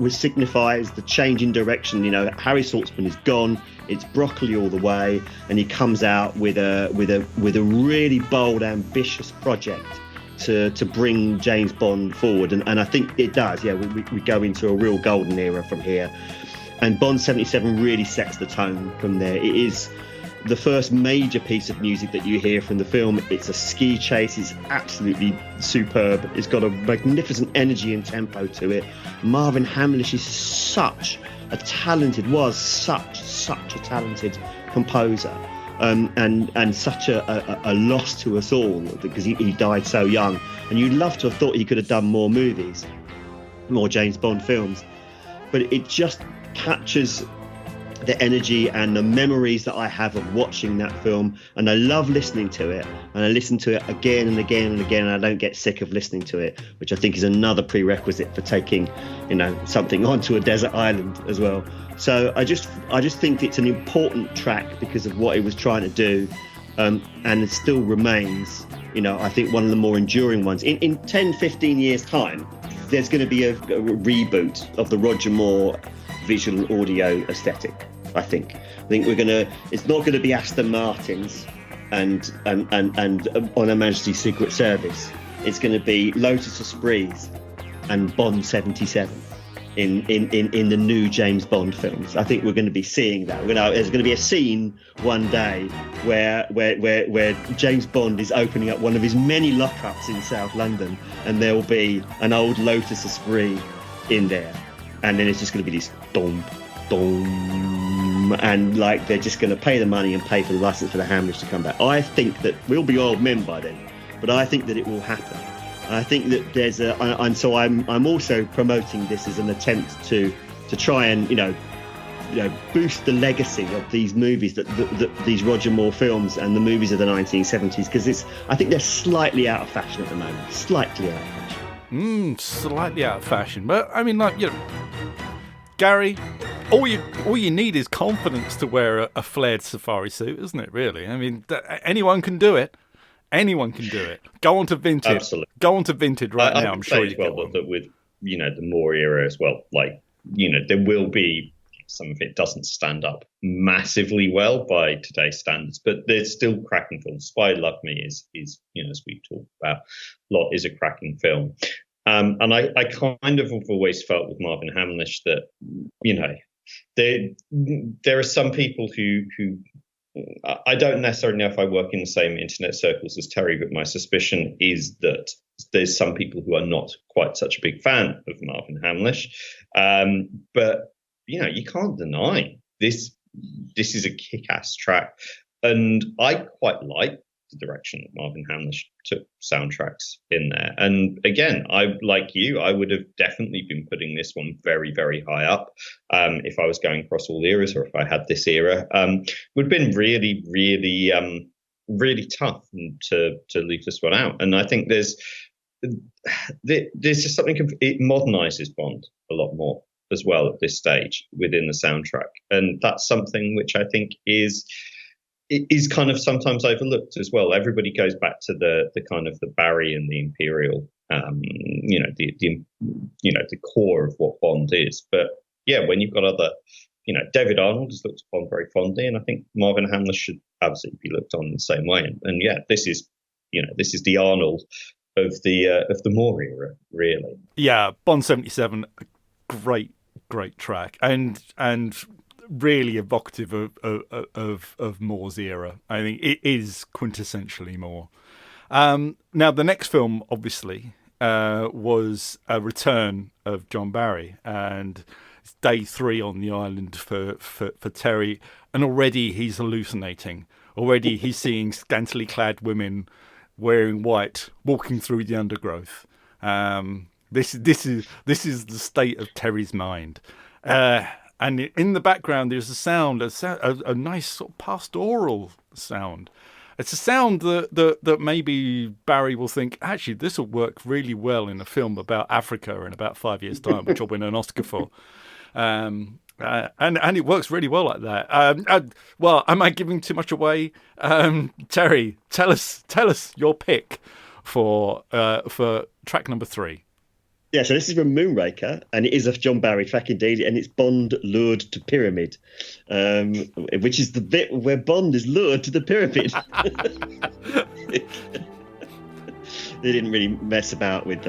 signifies the change in direction. You know, Harry Saltzman is gone. It's broccoli all the way, and he comes out with a really bold, ambitious project to bring James Bond forward, and I think it does. Yeah, we go into a real golden era from here, and Bond 77 really sets the tone from there. It is the first major piece of music that you hear from the film. It's a ski chase. It's absolutely superb. It's got a magnificent energy and tempo to it. Marvin Hamlish is such a talented composer, and such a loss to us all, because he died so young. And you'd love to have thought he could have done more movies, more James Bond films, but it just captures the energy and the memories that I have of watching that film, and I love listening to it, and I listen to it again and again and again, and I don't get sick of listening to it, which I think is another prerequisite for taking, something onto a desert island as well. So I just think it's an important track because of what it was trying to do, and it still remains, I think, one of the more enduring ones. In 10, 15 years' time, there's going to be a reboot of the Roger Moore visual audio aesthetic. I think it's not going to be Aston Martins and On Her Majesty's Secret Service. It's going to be Lotus Esprits and Bond 77 in the new James Bond films. I think we're going to be seeing that. There's going to be a scene one day where James Bond is opening up one of his many lockups in South London, and there will be an old Lotus Esprit in there, and then it's just going to be this dom, and they're just going to pay the money and pay for the license for the Hamlish to come back. I think that we'll be old men by then, but I think that it will happen. I think that there's so I'm also promoting this as an attempt to try and boost the legacy of these movies, that these Roger Moore films and the movies of the 1970s, because I think they're slightly out of fashion at the moment. Slightly out of fashion. Slightly out of fashion, but I mean, Gary, all you need is confidence to wear a flared safari suit, isn't it? Really, I mean, anyone can do it. Anyone can do it. Go on to Vinted. Absolutely. Go on to Vinted right now. I'm sure you can. That with the Moore era as well, there will be some of it doesn't stand up massively well by today's standards, but there's still cracking films. Spy Love Me is as we've talked about a lot, is a cracking film. And I kind of have always felt with Marvin Hamlish that there are some people who I don't necessarily know if I work in the same internet circles as Terry, but my suspicion is that there's some people who are not quite such a big fan of Marvin Hamlish. But you can't deny this is a kick-ass track, and I quite like the direction that Marvin Hamlish took soundtracks in there. And again, I would have definitely been putting this one very, very high up if I was going across all eras, or if I had this era. Would have been really, really, really tough to leave this one out. And I think there's just something, it modernizes Bond a lot more as well at this stage within the soundtrack, and that's something which I think is kind of sometimes overlooked as well. Everybody goes back to the kind of the Barry and the Imperial, the core of what Bond is. But yeah, when you've got other, David Arnold is looked upon very fondly, and I think Marvin Hamlish should absolutely be looked on in the same way. And yeah, this is the Arnold of the Moore era, really. Yeah, Bond 77, great track, and really evocative of Moore's era. I think it is quintessentially Moore. Now, the next film, obviously, was a return of John Barry, and it's day 3 on the island for Terry, and already he's hallucinating. Already he's seeing scantily clad women wearing white, walking through the undergrowth. This is the state of Terry's mind. And in the background, there's a nice sort of pastoral sound. It's a sound that maybe Barry will think, actually, this will work really well in a film about Africa in about 5 years' time, which I'll win an Oscar for. And it works really well like that. Well, am I giving too much away? Terry, tell us your pick for track number 3. Yeah, so this is from Moonraker, and it is a John Barry track indeed, and it's Bond lured to pyramid, which is the bit where Bond is lured to the pyramid. They didn't really mess about with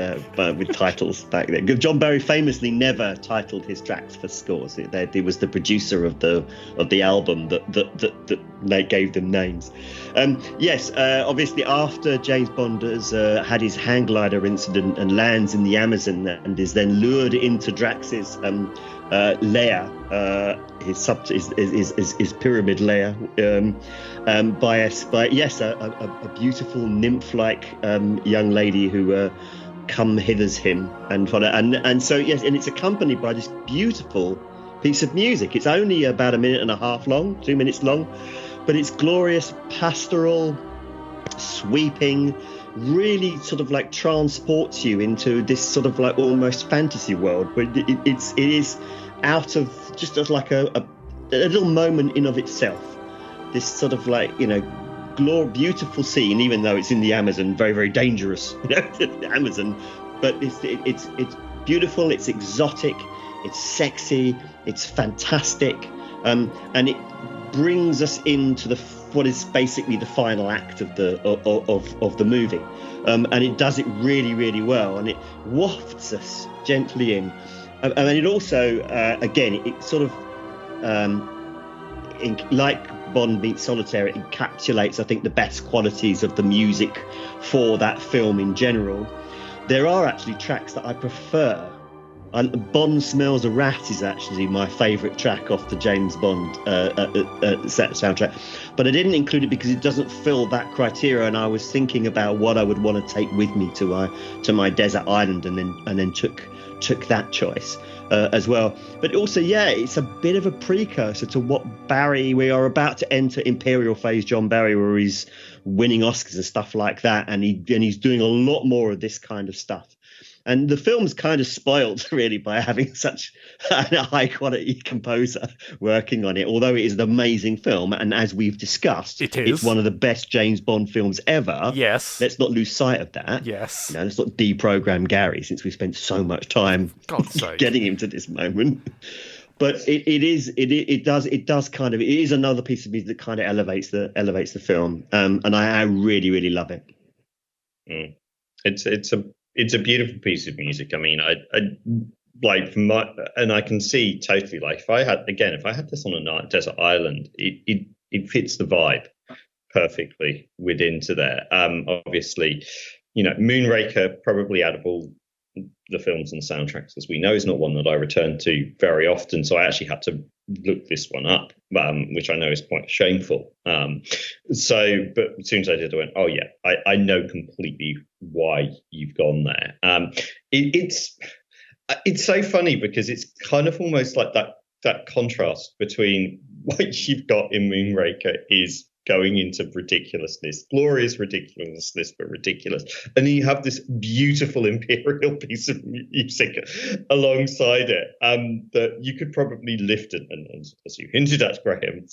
titles back then. John Barry famously never titled his tracks for scores. He was the producer of the album that gave them names. Obviously after James Bond has had his hang glider incident and lands in the Amazon and is then lured into Drax's lair, his pyramid lair, by a beautiful nymph-like young lady who come hithers him and it's accompanied by this beautiful piece of music. It's only about 1.5 minutes long, 2 minutes long, but it's glorious, pastoral, sweeping, really sort of like transports you into this sort of like almost fantasy world, but it is out of just as like a little moment in of itself. This sort of like, beautiful scene, even though it's in the Amazon, very, very dangerous, the Amazon, but it's beautiful, it's exotic, it's sexy, it's fantastic, and it brings us into what is basically the final act of the movie, and it does it really, really well, and it wafts us gently in. And it also, again, it sort of, like Bond meets Solitaire, it encapsulates, I think, the best qualities of the music for that film in general. There are actually tracks that I prefer. Bond Smells a Rat is actually my favourite track off the James Bond soundtrack, but I didn't include it because it doesn't fill that criteria, and I was thinking about what I would want to take with me to my desert island, and then took that choice as well. But also, it's a bit of a precursor to what we are about to enter Imperial Phase John Barry, where he's winning Oscars and stuff like that, and he's doing a lot more of this kind of stuff. And the film's kind of spoiled, really, by having such a high-quality composer working on it, although it is an amazing film. And as we've discussed, it's one of the best James Bond films ever. Yes. Let's not lose sight of that. Yes. Let's not deprogram Gary, since we spent so much time getting him to this moment. But it is another piece of music that kind of elevates the film. And I really, really love it. Mm. It's a beautiful piece of music. I mean, I like and I can see totally, like, if I had this on a desert island, it fits the vibe perfectly into there. Obviously, Moonraker, probably out of all the films and soundtracks, as we know, is not one that I return to very often. So I actually had to look this one up, which I know is quite shameful. But as soon as I did, I went, oh yeah, I know completely why you've gone there. It's so funny because it's kind of almost like that contrast between what you've got in Moonraker is going into ridiculousness, glorious ridiculousness, but ridiculous. And then you have this beautiful imperial piece of music alongside it that you could probably lift and as you hinted at, Graham,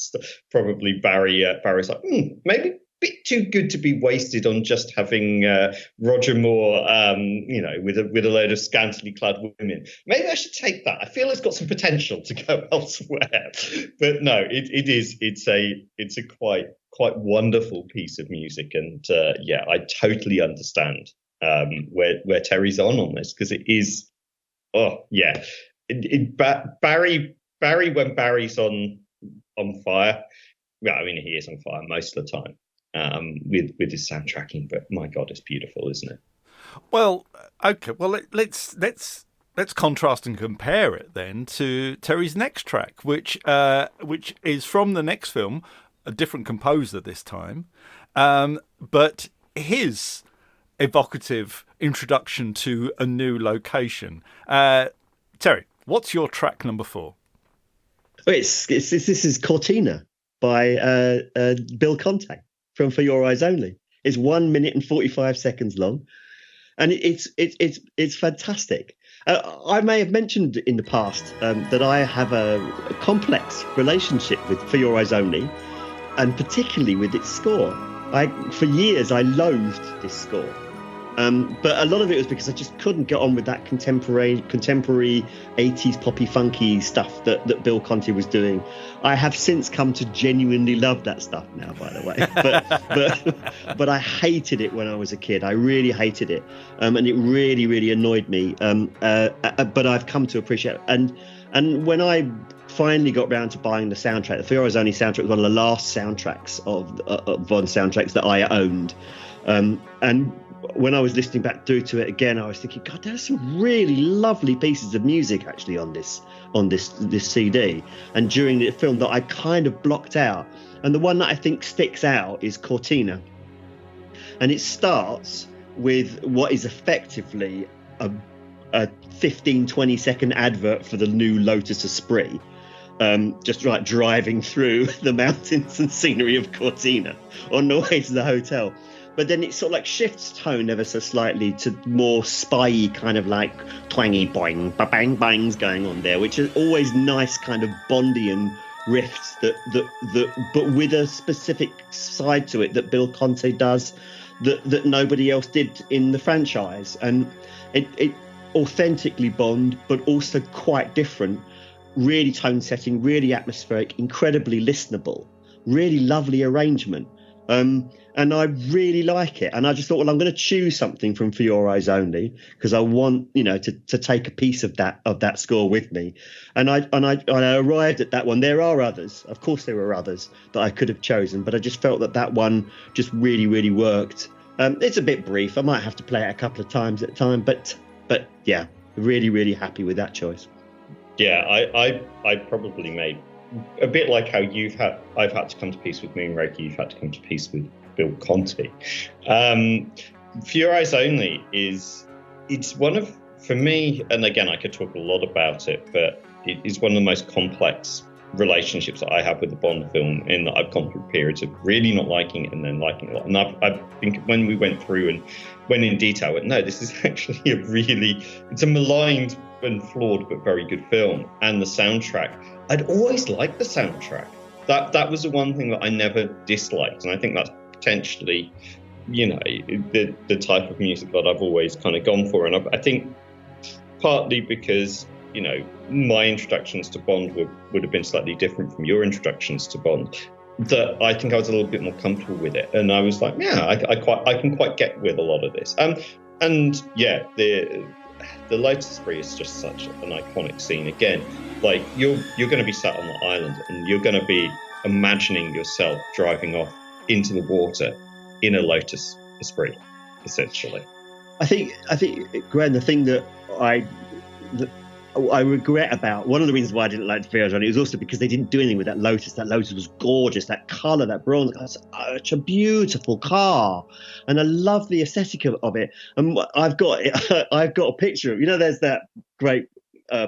probably Barry's like, maybe a bit too good to be wasted on just having Roger Moore, with a load of scantily clad women. Maybe I should take that. I feel it's got some potential to go elsewhere. But no, it's a quite wonderful piece of music, and I totally understand where Terry's on this, because it is, Barry when Barry's on fire. Well, I mean, he is on fire most of the time with his soundtracking, but my God, it's beautiful, isn't it? Well, okay. Well, let's contrast and compare it then to Terry's next track, which is from the next film, a different composer this time, but his evocative introduction to a new location. Terry, what's your track number 4? This is Cortina by Bill Conte from For Your Eyes Only. It's 1 minute and 45 seconds long, and it's fantastic. I may have mentioned in the past that I have a complex relationship with For Your Eyes Only, and particularly with its score. For years I loathed this score. But a lot of it was because I just couldn't get on with that contemporary 80s poppy funky stuff that Bill Conti was doing. I have since come to genuinely love that stuff now, by the way. But I hated it when I was a kid. I really hated it, and it really, really annoyed me. But I've come to appreciate it. And when I finally got round to buying the soundtrack, the For Your Eyes Only soundtrack was one of the last soundtracks of Bond soundtracks that I owned, and when I was listening back through to it again, I was thinking, God, there's some really lovely pieces of music actually on this CD. And during the film that I kind of blocked out, and the one that I think sticks out is Cortina, and it starts with what is effectively a 15-20 second advert for the new Lotus Esprit, just like driving through the mountains and scenery of Cortina on the way to the hotel. But then it sort of like shifts tone ever so slightly to more spy-y kind of like twangy boing, bang bangs going on there, which is always nice kind of Bondian riffs that but with a specific side to it that Bill Conte does that nobody else did in the franchise. And it authentically Bond, but also quite different, really tone setting, really atmospheric, incredibly listenable, really lovely arrangement. And I really like it. And I just thought, well, I'm going to choose something from For Your Eyes Only because I want, to take a piece of that score with me. And I arrived at that one. There are others, of course, there were others that I could have chosen, but I just felt that one just really, really worked. It's a bit brief. I might have to play it a couple of times at a time, but yeah, really, really happy with that choice. Yeah, I probably made a bit like how I've had to come to peace with Moonraker, you've had to come to peace with Bill Conti. For Your Eyes Only it's one of, for me, and again I could talk a lot about it, but it is one of the most complex relationships that I have with the Bond film, in that I've gone through periods of really not liking it and then liking it a lot. And I think when we went through and went in detail, no, this is actually it's a maligned and flawed but very good film. And the soundtrack, I'd always liked the soundtrack. That was the one thing that I never disliked, and I think that's potentially, the type of music that I've always kind of gone for. And I think partly because, my introductions to Bond would have been slightly different from your introductions to Bond, that I think I was a little bit more comfortable with it. And I was like, yeah, I can quite get with a lot of this. And yeah, the Lotus Esprit is just such an iconic scene. Again, like you're going to be sat on the island and you're going to be imagining yourself driving off into the water in a Lotus Esprit, essentially. I think, Gwen, the thing that I regret about, one of the reasons why I didn't like the Fears on it was also because they didn't do anything with that Lotus. That Lotus was gorgeous, that colour, that bronze, such a beautiful car, and I love the aesthetic of it. And I've got a picture of, there's that great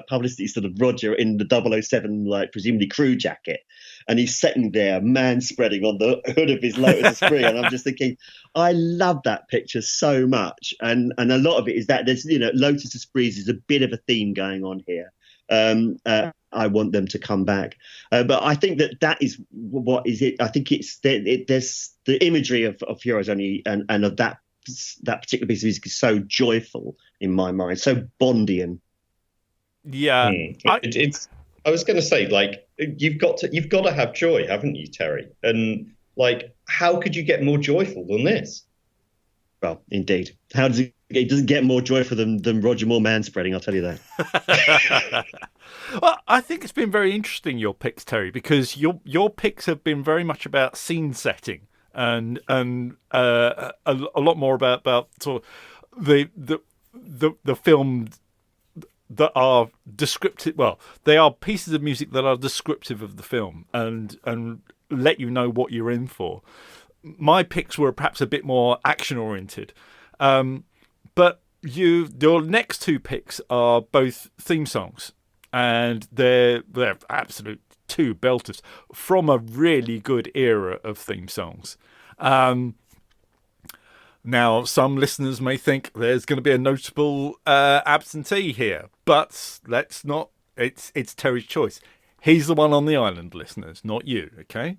publicity sort of Roger in the 007, like presumably crew jacket, and he's sitting there man spreading on the hood of his Lotus Esprit, and I'm just thinking, I love that picture so much, and a lot of it is that there's Lotus Esprits is a bit of a theme going on here. I want them to come back, but I think that is what is it. I think it's there's the imagery of For Your Eyes Only and of that particular piece of music is so joyful in my mind, so Bondian. Yeah, I was going to say, like, you've got to have joy, haven't you, Terry? And like, how could you get more joyful than this? Well, indeed. How does it It doesn't get more joyful than Roger Moore manspreading, I'll tell you that. Well, I think it's been very interesting, your picks, Terry, because your picks have been very much about scene setting and a lot more about sort of the film that are descriptive. Well, they are pieces of music that are descriptive of the film and let you know what you're in for. My picks were perhaps a bit more action oriented, but your next two picks are both theme songs, and they're absolute two belters from a really good era of theme songs. Now, some listeners may think there's going to be a notable absentee here, but let's not. It's Terry's choice. He's the one on the island, listeners, not you, okay?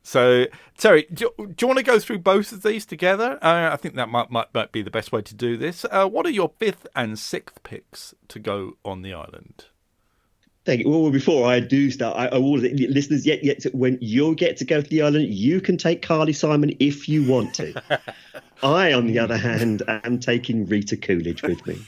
So, Terry, do you want to go through both of these together? I think that might be the best way to do this. What are your fifth and sixth picks to go on the island? Thank you. Well, before I do start, I will listeners when you get to go to the island, you can take Carly Simon if you want to. I, on the other hand, am taking Rita Coolidge with me.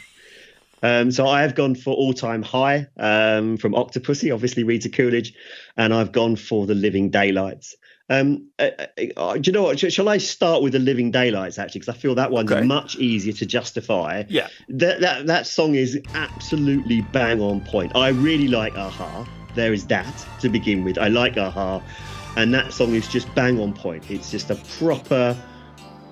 So I have gone for All Time High from Octopussy, obviously Rita Coolidge, and I've gone for The Living Daylights. Do you know what? Shall I start with The Living Daylights, actually? Because I feel that one's much easier to justify. Yeah. That song is absolutely bang on point. I really like Aha. There is that to begin with. I like Aha. And that song is just bang on point. It's just a proper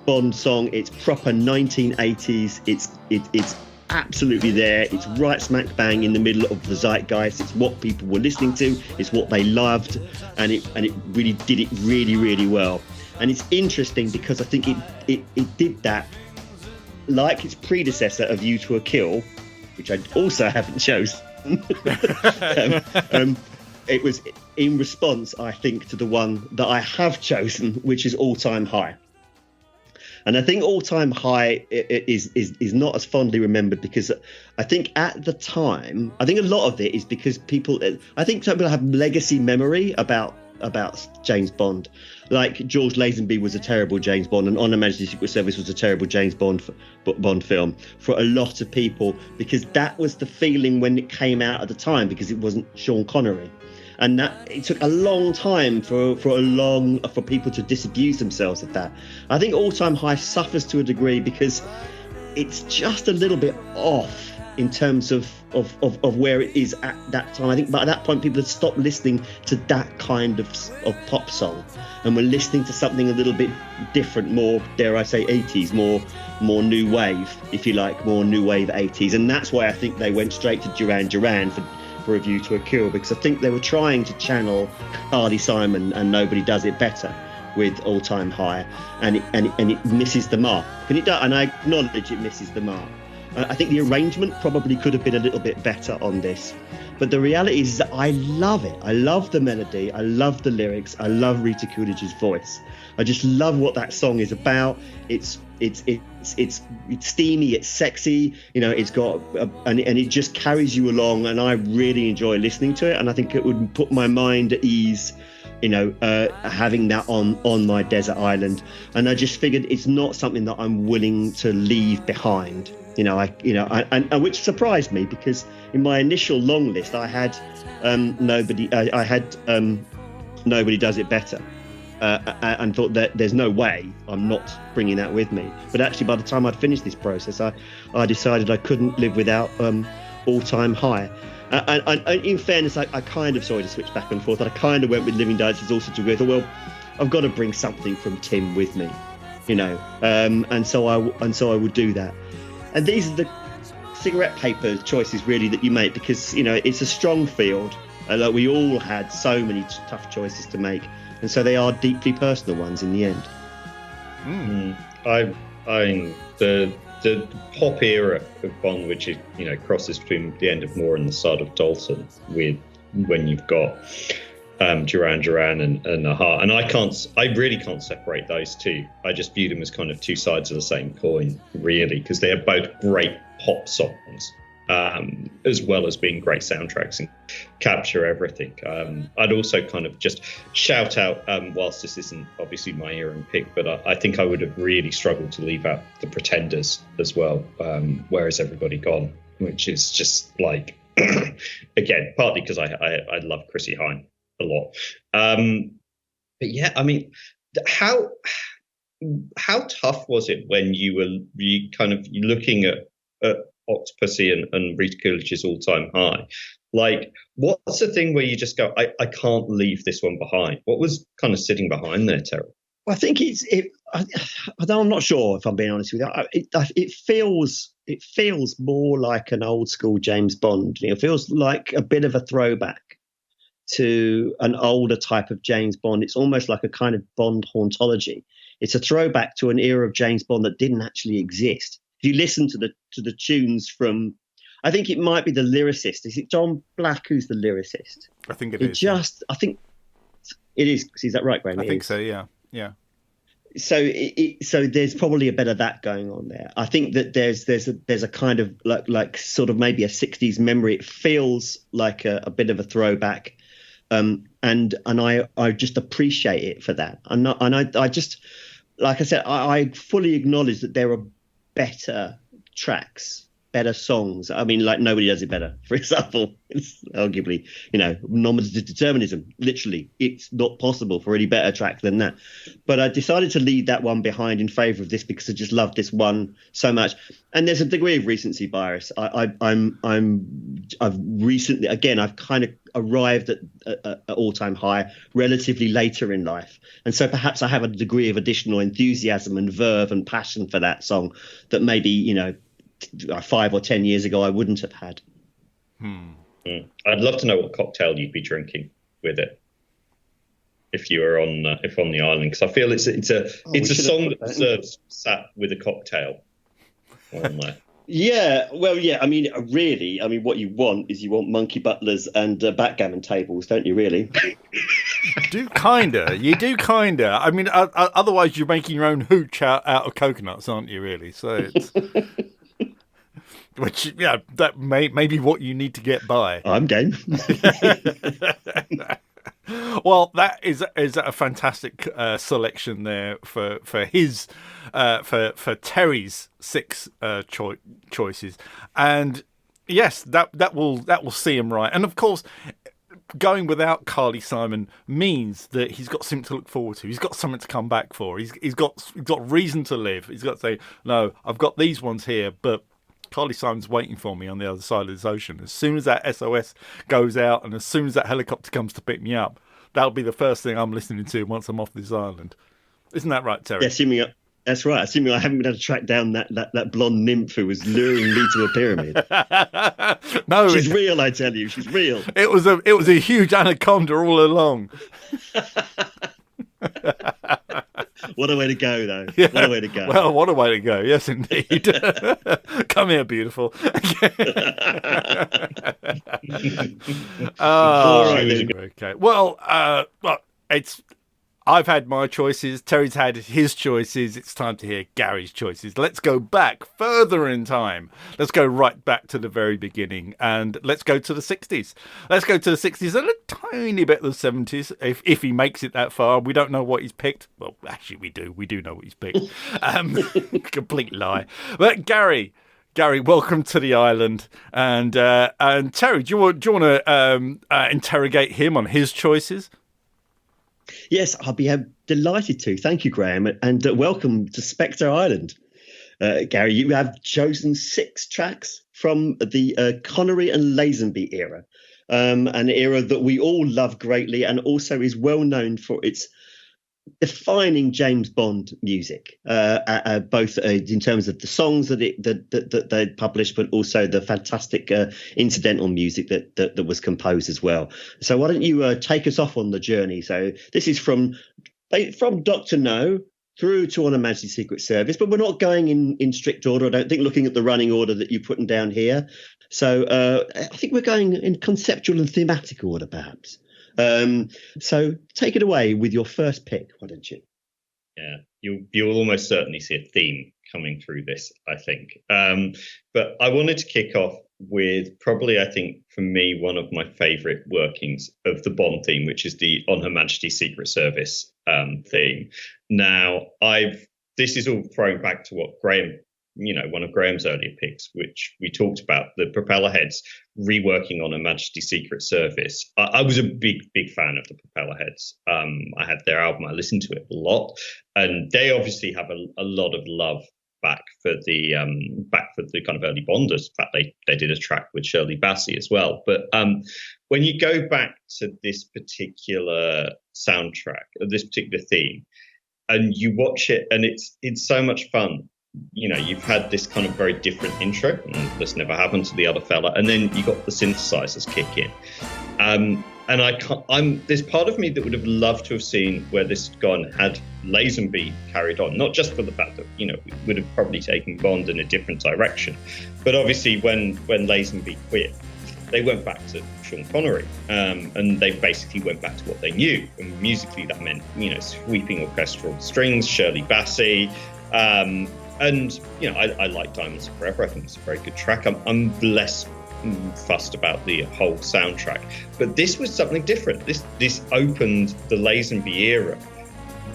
Bond song. It's proper 1980s. It's absolutely there. It's right smack bang in the middle of the zeitgeist. It's what people were listening to. It's what they loved, and it really did it really, really well. And it's interesting because I think it did that like its predecessor, A View to a Kill, which I also haven't chosen. It was in response, I think, to the one that I have chosen, which is All Time High. And I think All Time High is not as fondly remembered because I think at the time, I think a lot of it is because people have legacy memory about James Bond. Like George Lazenby was a terrible James Bond, and On Her Majesty's Secret Service was a terrible James Bond film for a lot of people, because that was the feeling when it came out at the time, because it wasn't Sean Connery. And that it took a long time for people to disabuse themselves of that. I think All Time High suffers to a degree because it's just a little bit off in terms of where it is at that time. I think by that point people had stopped listening to that kind of pop song and were listening to something a little bit different, more, dare I say, 80s, more new wave, if you like, more new wave 80s. And that's why I think they went straight to Duran Duran for A View to a Kill, because I think they were trying to channel Carly Simon and Nobody Does It Better with All Time High, and it misses the mark. And I acknowledge it misses the mark. I think the arrangement probably could have been a little bit better on this, but the reality is that I love it. I love the melody, I love the lyrics, I love Rita Coolidge's voice. I just love what that song is about. It's steamy, it's sexy, it's got and it just carries you along, and I really enjoy listening to it, and I think it would put my mind at ease, having that on my desert island. And I just figured it's not something that I'm willing to leave behind, and which surprised me, because in my initial long list I had Nobody Does It Better. And thought that there's no way I'm not bringing that with me. But actually, by the time I'd finished this process, I decided I couldn't live without All Time High. And in fairness, I kind of sorry to switch back and forth. And I kind of went with Living Daylights also to go, well, I've got to bring something from Tim with me, and so I would do that. And these are the cigarette paper choices really that you make, because it's a strong field. Like we all had so many tough choices to make. And so they are deeply personal ones in the end. The pop era of Bond, which is crosses between the end of Moore and the start of Dalton, with when you've got Duran Duran and Aha, and I really can't separate those two. I just view them as kind of two sides of the same coin, really, because they are both great pop songs. as well as being great soundtracks and capture everything. I'd also kind of just shout out, whilst this isn't obviously my era and pick, but I think I would have really struggled to leave out The Pretenders as well. Where Has Everybody Gone? Which is just like, again, partly because I love Chrissy Hine a lot. But yeah, I mean, how tough was it when you looking at Octopussy and Rita Coolidge's All-Time High? Like, what's the thing where you just go, I can't leave this one behind? What was kind of sitting behind there, Terry? Well, I think I'm not sure, if I'm being honest with you. It feels more like an old school James Bond. It feels like a bit of a throwback to an older type of James Bond. It's almost like a kind of Bond hauntology. It's a throwback to an era of James Bond that didn't actually exist. If you listen to the tunes from, I think it might be the lyricist. Is it John Black who's the lyricist? I think it is. I think it is. Is that right, Graham? I think so. Yeah. So so there's probably a bit of that going on there. I think that there's a kind of like sort of maybe a 60s memory. It feels like a bit of a throwback, and I just appreciate it for that. I just, like I said, I fully acknowledge that there are better tracks, better songs. I mean, like Nobody Does It Better, for example. It's arguably, nominative determinism. Literally, it's not possible for any better track than that. But I decided to leave that one behind in favour of this because I just love this one so much. And there's a degree of recency bias. I've recently, again, I've kind of arrived at All-Time High relatively later in life, and so perhaps I have a degree of additional enthusiasm and verve and passion for that song that maybe 5 or 10 years ago I wouldn't have had. I'd love to know what cocktail you'd be drinking with it if you were on the island, because I feel it's a song that deserves sat with a cocktail on there. Yeah, well, yeah. I mean, really, what you want monkey butlers and backgammon tables, don't you? Really? You do kinda. I mean, otherwise you're making your own hooch out of coconuts, aren't you? Really? So it's. Which, yeah, that may be what you need to get by. I'm game. Well, that is a fantastic selection there for his for Terry's 6 choices, and yes, that will see him right. And of course, going without Carly Simon means that he's got something to look forward to. He's got something to come back for. He's got reason to live. He's got to say, no, I've got these ones here, but Carly Simon's waiting for me on the other side of this ocean. As soon as that SOS goes out and as soon as that helicopter comes to pick me up, that'll be the first thing I'm listening to once I'm off this island. Isn't that right, Terry? Yeah, that's right. Assuming I haven't been able to track down that blonde nymph who was luring me to a pyramid. No, she's real, I tell you. She's real. It was a huge anaconda all along. What a way to go, though. Yeah. What a way to go. Well, what a way to go. Yes, indeed. Come here, beautiful. Okay. Well, I've had my choices. Terry's had his choices. It's time to hear Gary's choices. Let's go back further in time. Let's go right back to the very beginning, and let's go to the 60s. Let's go to the 60s and a tiny bit of the 70s, if he makes it that far. We don't know what he's picked. Well, actually, we do. We do know what he's picked. Complete lie. But Gary, welcome to the island. And Terry, do you want to interrogate him on his choices? Yes, I'll be delighted to. Thank you, Graham, and welcome to Spectre Island. Gary, you have chosen 6 tracks from the Connery and Lazenby era, an era that we all love greatly and also is well known for its defining James Bond music, both in terms of the songs that they published, but also the fantastic incidental music that was composed as well. So why don't you take us off on the journey? So this is from Dr. No through to On Her Majesty's Secret Service, but we're not going in strict order, I don't think, looking at the running order that you've put down here. So I think we're going in conceptual and thematic order, perhaps. So take it away with your first pick, why don't you? Yeah, you'll almost certainly see a theme coming through this, I think. But I wanted to kick off with probably, I think, for me, one of my favourite workings of the Bond theme, which is the On Her Majesty's Secret Service theme. Now, this is all throwing back to what Graham, one of Graham's earlier picks, which we talked about, the propeller heads reworking On Her Majesty's Secret Service. I was a big fan of the propeller heads. I had their album, I listened to it a lot, and they obviously have a lot of love back for the kind of early Bonders. In fact, they did a track with Shirley Bassey as well. But when you go back to this particular soundtrack, this particular theme, and you watch it, and it's so much fun. You've had this kind of very different intro, and this never happened to the other fella, and then you got the synthesizers kick in. And there's part of me that would have loved to have seen where this had gone had Lazenby carried on, not just for the fact that, it would have probably taken Bond in a different direction. But obviously when Lazenby quit, they went back to Sean Connery, and they basically went back to what they knew. And musically that meant, sweeping orchestral strings, Shirley Bassey, and, I like Diamonds Are Forever. I think it's a very good track. I'm less fussed about the whole soundtrack, but this was something different. This opened the Lazenby era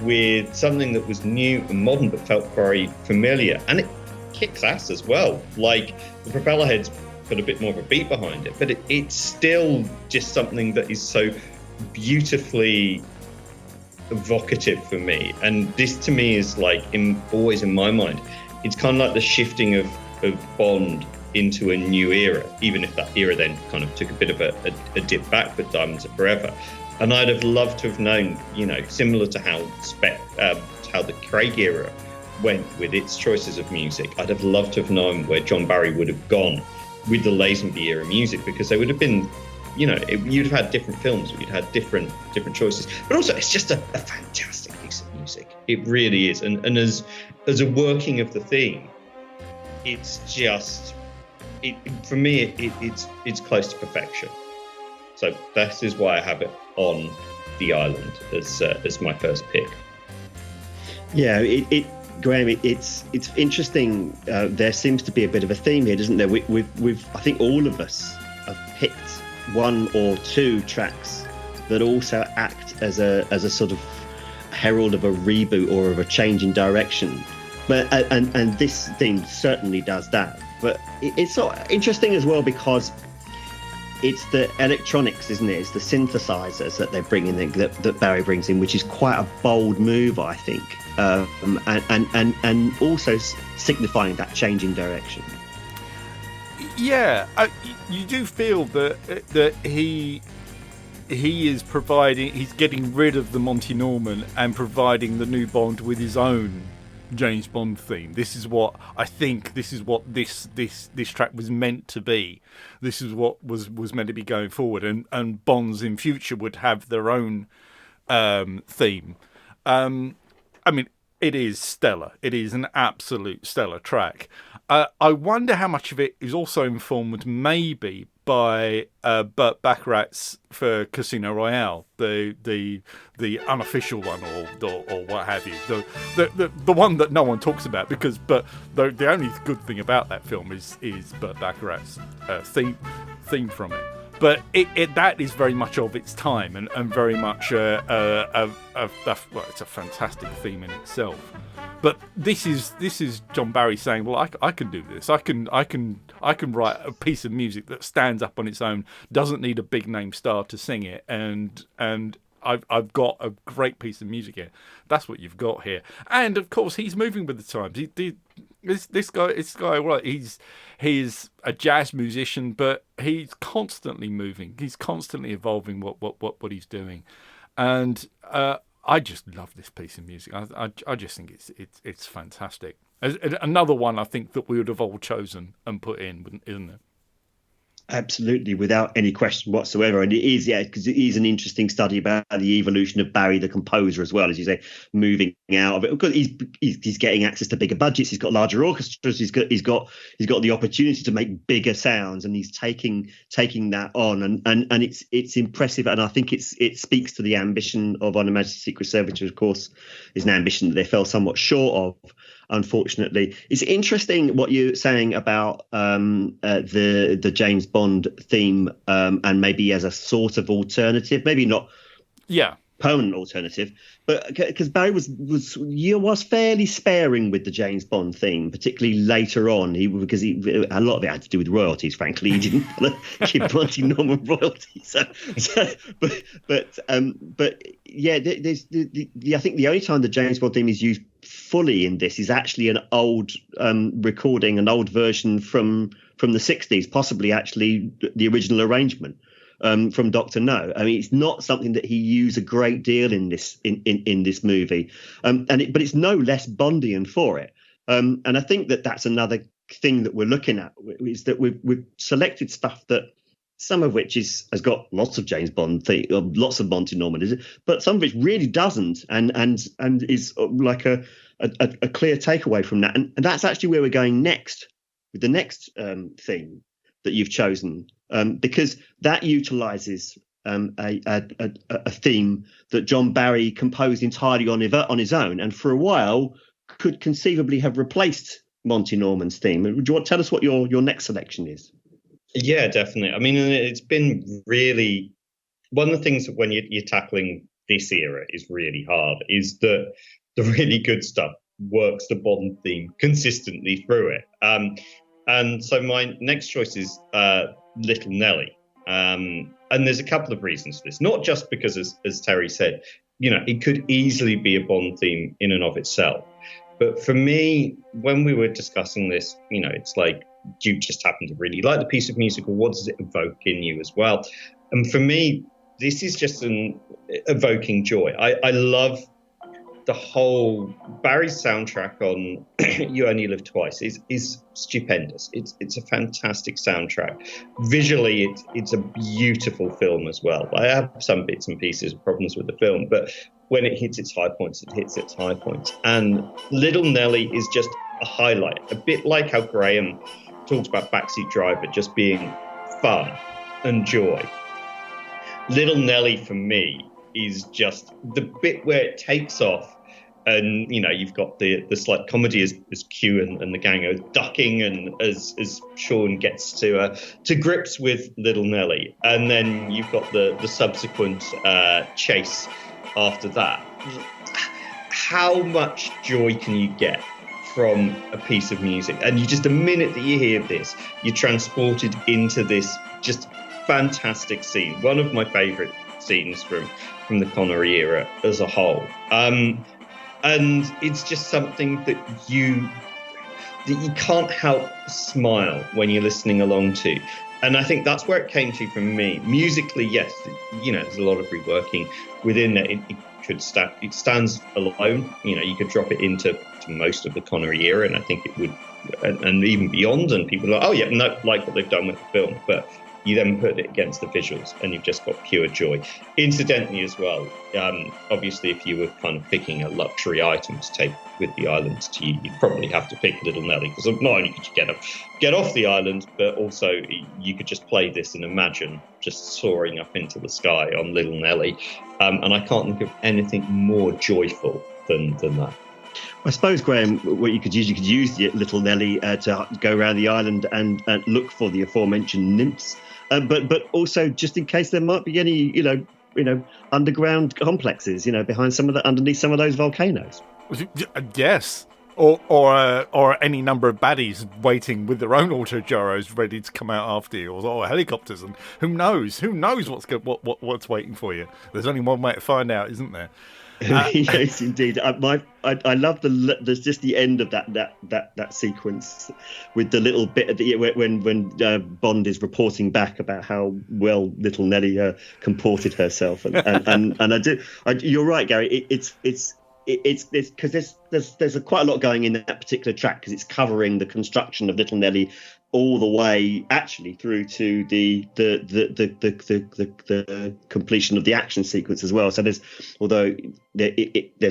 with something that was new and modern but felt very familiar, and it kicks ass as well. Like, the propeller heads put a bit more of a beat behind it, but it's still just something that is so beautifully evocative for me. And this to me is like always in my mind, it's kind of like the shifting of Bond into a new era, even if that era then kind of took a bit of a dip back with Diamonds Are Forever. And I'd have loved to have known, similar to how the Craig era went with its choices of music, I'd have loved to have known where John Barry would have gone with the Lazenby era music, because they would have been, you'd have had different films, you'd had different choices. But also, it's just a fantastic piece of music. It really is. And as a working of the theme, it's just... for me, it's close to perfection. So that is why I have it on the island as my first pick. Yeah, Graham, it's interesting. There seems to be a bit of a theme here, doesn't there? We've I think all of us have picked one or two tracks that also act as a sort of herald of a reboot or of a change in direction. But and this theme certainly does that. But it's sort of interesting as well, because it's the electronics, isn't it? It's the synthesizers that they bring in, that Barry brings in, which is quite a bold move, I think, and also signifying that change in direction. Yeah, you do feel that he is providing, he's getting rid of the Monty Norman and providing the new Bond with his own James Bond theme. This is what I think. This is what this track was meant to be. This is what was meant to be going forward. And Bonds in future would have their own theme. I mean, it is stellar. It is an absolute stellar track. I wonder how much of it is also informed maybe by Burt Bacharach's for Casino Royale, the unofficial one or what have you, the one that no one talks about, because the only good thing about that film is Burt Bacharach's theme from it. But that is very much of its time and very much well, it's a fantastic theme in itself. But this is John Barry saying, well, I can do this. I can write a piece of music that stands up on its own, doesn't need a big name star to sing it, and I've got a great piece of music here. That's what you've got here. And of course, he's moving with the times. This guy, right? He's a jazz musician, but he's constantly moving. He's constantly evolving what he's doing, and I just love this piece of music. I just think it's fantastic. Another one I think that we would have all chosen and put in, isn't it? Absolutely, without any question whatsoever. And it is, yeah, because it is an interesting study about the evolution of Barry the composer as well, as you say, moving out of it. Because he's getting access to bigger budgets, he's got larger orchestras, he's got the opportunity to make bigger sounds, and he's taking that on, and it's impressive. And I think it speaks to the ambition of On Her Majesty's Secret Service, which of course is an ambition that they fell somewhat short of. unfortunately. It's interesting what you're saying about the James Bond theme, and maybe as a sort of alternative, maybe not permanent alternative, but because Barry was fairly sparing with the James Bond theme, particularly later on. Because a lot of it had to do with royalties. Frankly, he didn't want to give Monty Norman royalties. But yeah, I think the only time the James Bond theme is used fully in this is actually an old recording, an old version from the 60s, possibly actually the original arrangement. From Dr. No. I mean, it's not something that he used a great deal in this movie, but it's no less Bondian for it. And I think that's another thing that we're looking at, is that we've selected stuff that, some of which has got lots of James Bond lots of Monty Norman, but some of it really doesn't, and is like a clear takeaway from that. And that's actually where we're going next, with the next theme that you've chosen. Because that utilises a theme that John Barry composed entirely on his own, and for a while could conceivably have replaced Monty Norman's theme. Would you want to tell us what your next selection is? Yeah, definitely. I mean, it's been really one of the things that when you're tackling this era is really hard, is that the really good stuff works the Bond theme consistently through it. And so my next choice is Little Nelly. And there's a couple of reasons for this, not just because, as Terry said, it could easily be a Bond theme in and of itself. But for me, when we were discussing this, it's like, do you just happen to really like the piece of music, or what does it evoke in you as well? And for me, this is just an evoking joy. I love the whole Barry's soundtrack on You Only Live Twice is stupendous. It's a fantastic soundtrack. Visually, it's a beautiful film as well. I have some bits and pieces of problems with the film, but when it hits its high points, it hits its high points. And Little Nelly is just a highlight, a bit like how Graham talks about Backseat Driver just being fun and joy. Little Nelly, for me, is just the bit where it takes off, and you've got the slight comedy as Q and the gang are ducking, and as Sean gets to grips with Little Nelly, and then you've got the subsequent chase after that. How much joy can you get from a piece of music? And the minute that you hear this, you're transported into this just fantastic scene, one of my favourite scenes from the Connery era as a whole, and it's just something that you can't help smile when you're listening along to. And I think that's where it came to from me. Musically, yes, there's a lot of reworking within it. It stands alone. You could drop it into most of the Connery era, and I think it would, and even beyond. And people are like, oh yeah, no, like what they've done with the film, but you then put it against the visuals and you've just got pure joy. Incidentally as well, obviously if you were kind of picking a luxury item to take with the island to you, you'd probably have to pick Little Nelly, because not only could you get off the island, but also you could just play this and imagine just soaring up into the sky on Little Nelly. And I can't think of anything more joyful than that. I suppose, Graham, what you could use the Little Nelly to go around the island and look for the aforementioned nymphs, but also just in case there might be any underground complexes behind underneath some of those volcanoes. Yes, or any number of baddies waiting with their own auto gyros ready to come out after you, or helicopters, and who knows what's waiting for you. There's only one way to find out, isn't there? Yes, indeed. I love just the end of that sequence with the little bit at the when Bond is reporting back about how well Little Nelly comported herself, and you're right, Gary. It's because there's quite a lot going in that particular track, because it's covering the construction of Little Nelly all the way actually through to the completion of the action sequence as well. So there's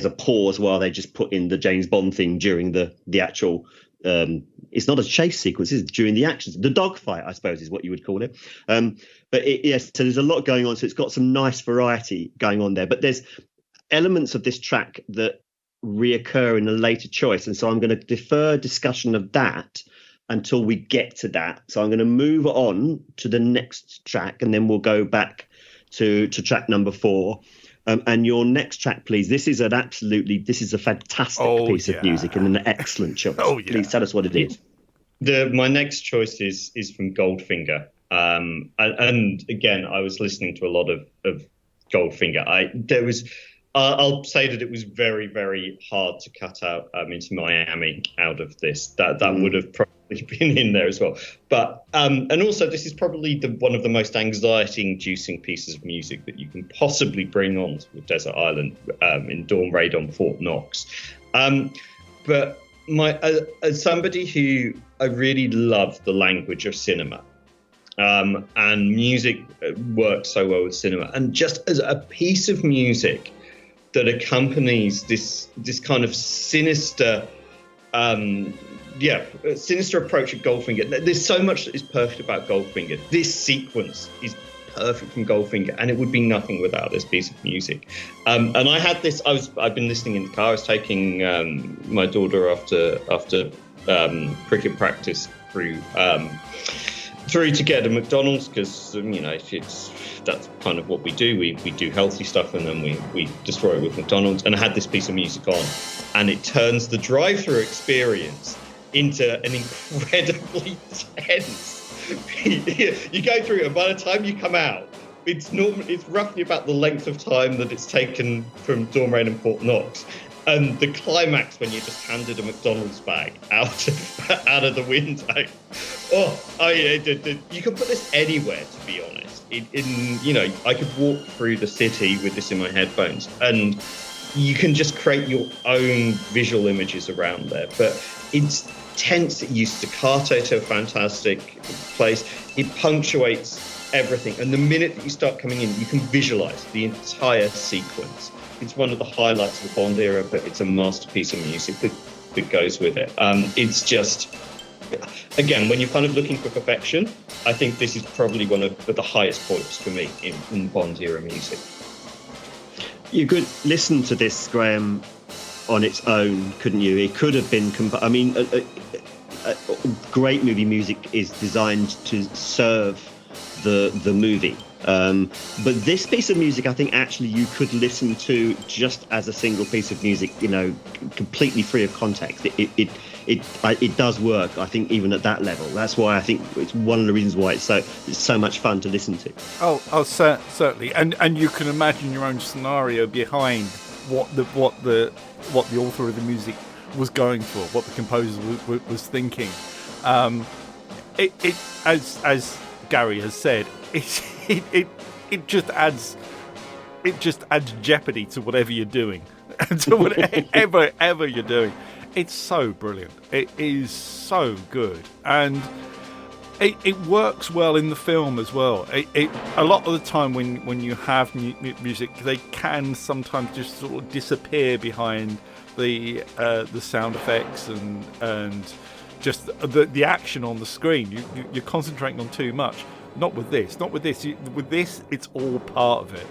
a pause while they just put in the James Bond theme during the actual it's not a chase sequence, is it? During the actions, the dogfight, I suppose, is what you would call it. But yes, so there's a lot going on. So it's got some nice variety going on there. But there's elements of this track that reoccur in a later choice, and so I'm going to defer discussion of that until we get to that. So I'm going to move on to the next track, and then we'll go back to track number 4. And your next track, please. This is a fantastic piece of music and an excellent choice. Please tell us what it is. My next choice is from Goldfinger. And again, I was listening to a lot of Goldfinger. I'll say that it was very, very hard to cut out Into Miami out of this. That would have probably been in there as well. But and also, this is probably one of the most anxiety-inducing pieces of music that you can possibly bring on to a desert island in Dawn Raid on Fort Knox. But as somebody who I really love the language of cinema. And music works so well with cinema, and just as a piece of music that accompanies this kind of sinister approach of Goldfinger. There's so much that is perfect about Goldfinger. This sequence is perfect from Goldfinger, and it would be nothing without this piece of music. And I had this. I've been listening in the car. I was taking my daughter after cricket practice through to get to McDonald's, because that's kind of what we do. We do healthy stuff, and then we destroy it with McDonald's. And I had this piece of music on, and it turns the drive-through experience into an incredibly tense. You go through it, and by the time you come out, it's roughly about the length of time that it's taken from Dawn Raid and Fort Knox. And the climax when you're just handed a McDonald's bag out of the window. You can put this anywhere, to be honest. I could walk through the city with this in my headphones, and you can just create your own visual images around there. But it's tense. It uses staccato to a fantastic place. It punctuates everything. And the minute that you start coming in, you can visualize the entire sequence. It's one of the highlights of the Bond era, but it's a masterpiece of music that goes with it. It's just, again, when you're kind of looking for perfection, I think this is probably one of the highest points for me in Bond era music. You could listen to this, Graham, on its own, couldn't you? It could have been. Great movie music is designed to serve the movie. But this piece of music, I think actually you could listen to just as a single piece of music, completely free of context. It does work, I think, even at that level. That's why I think it's one of the reasons why it's so much fun to listen to. Certainly, and you can imagine your own scenario behind what the author of the music was going for, what the composer was thinking. As Gary has said, it just adds jeopardy to whatever you're doing, to whatever you're doing. It's so brilliant. It is so good, and it works well in the film as well. A lot of the time when you have music, they can sometimes just sort of disappear behind the sound effects and just the action on the screen. You're concentrating on too much. Not with this. With this, it's all part of it.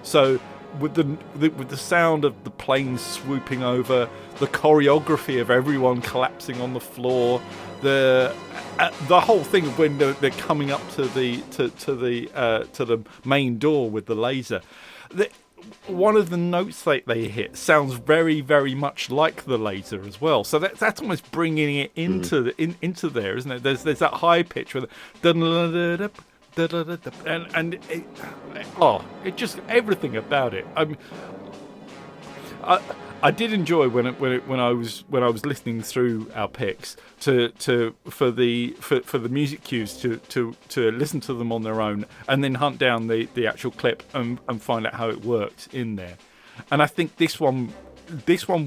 So with the sound of the planes swooping over, the choreography of everyone collapsing on the floor, the whole thing of when they're coming up to the main door with the laser. One of the notes they hit sounds very, very much like the laser as well. So that's almost bringing it into into there, isn't it? There's that high pitch with it just everything about it. I did enjoy when I was listening through our picks for the music cues to listen to them on their own and then hunt down the actual clip and find out how it works in there. And I think this one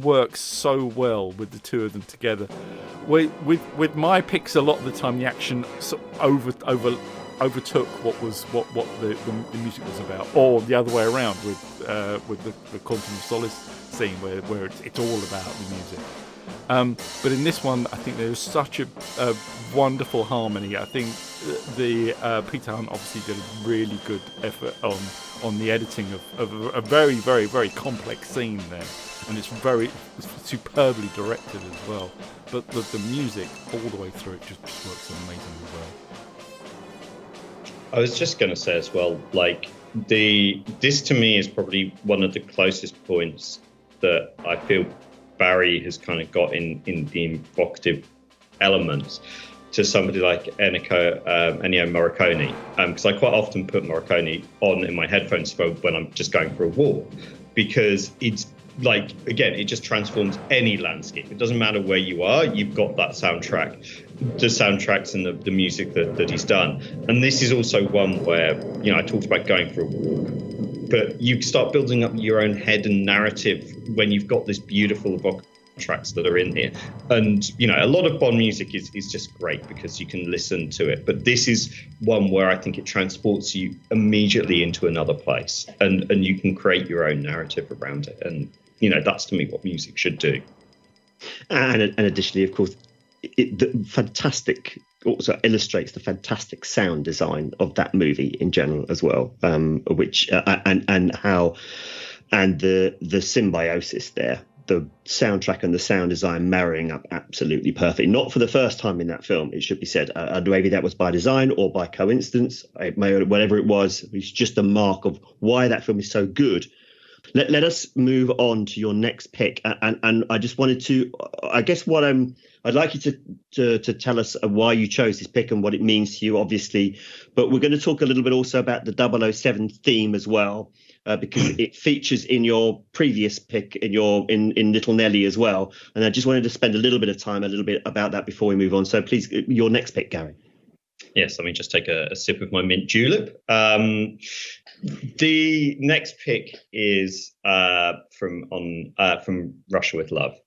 works so well with the two of them together. With my picks, a lot of the time the action sort of overtook what the music was about, or the other way around with the Quantum of Solace scene where it's all about the music. But in this one, I think there is such a wonderful harmony. I think the Peter Hunt obviously did a really good effort on the editing of a very, very, very complex scene there, and it's very superbly directed as well. But the music all the way through it just works amazingly well. I was just going to say as well, like this to me is probably one of the closest points that I feel Barry has kind of got in the evocative elements to somebody like Ennio Morricone, because I quite often put Morricone on in my headphones when I'm just going for a walk, because it's like, again, it just transforms any landscape. It doesn't matter where you are, you've got that soundtrack, the soundtracks and the music that he's done. And this is also one where, you know, I talked about going for a walk, but you start building up your own head and narrative when you've got this beautiful evocative tracks that are in here. And, you know, a lot of Bond music is just great because you can listen to it. But this is one where I think it transports you immediately into another place, and you can create your own narrative around it. And, you know, that's to me what music should do. And additionally, of course, the fantastic also illustrates the fantastic sound design of that movie in general as well, which and how and the symbiosis there, the soundtrack and the sound design marrying up absolutely perfect. Not for the first time in that film, it should be said. Maybe that was by design or by coincidence. Whatever it was, it's just a mark of why that film is so good. Let us move on to your next pick, and I just wanted to, I guess what I'd like you to tell us why you chose this pick and what it means to you, obviously, but we're going to talk a little bit also about the 007 theme as well, because it features in your previous pick in Little Nelly as well, and I just wanted to spend a little bit of time, a little bit about that before we move on. So please, your next pick, Gary. Yes, let me just take a sip of my mint julep. The next pick is from Russia with Love,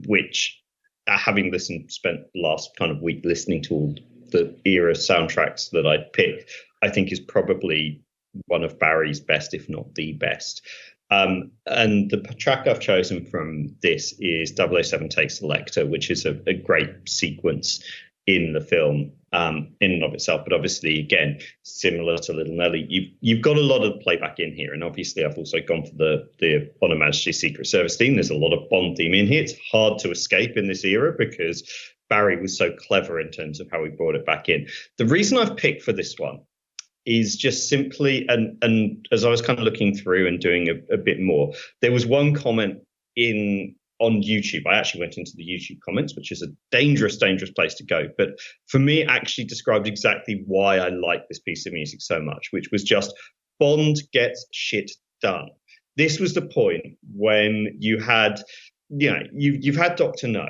which, having spent the last kind of week listening to all the era soundtracks that I picked, I think is probably one of Barry's best, if not the best. And the track I've chosen from this is 007 Takes the Lecter, which is a great sequence in the film in and of itself, but obviously, again, similar to Little Nelly, you've got a lot of playback in here, and obviously I've also gone for the On Her Majesty's Secret Service theme. There's a lot of Bond theme in here. It's hard to escape in this era because Barry was so clever in terms of how he brought it back in. The reason I've picked for this one is just simply, and as I was kind of looking through and doing a bit more, there was one comment on YouTube. I actually went into the YouTube comments, which is a dangerous place to go. But for me, it actually described exactly why I like this piece of music so much, which was just Bond gets shit done. This was the point when you had, you've had Dr. No.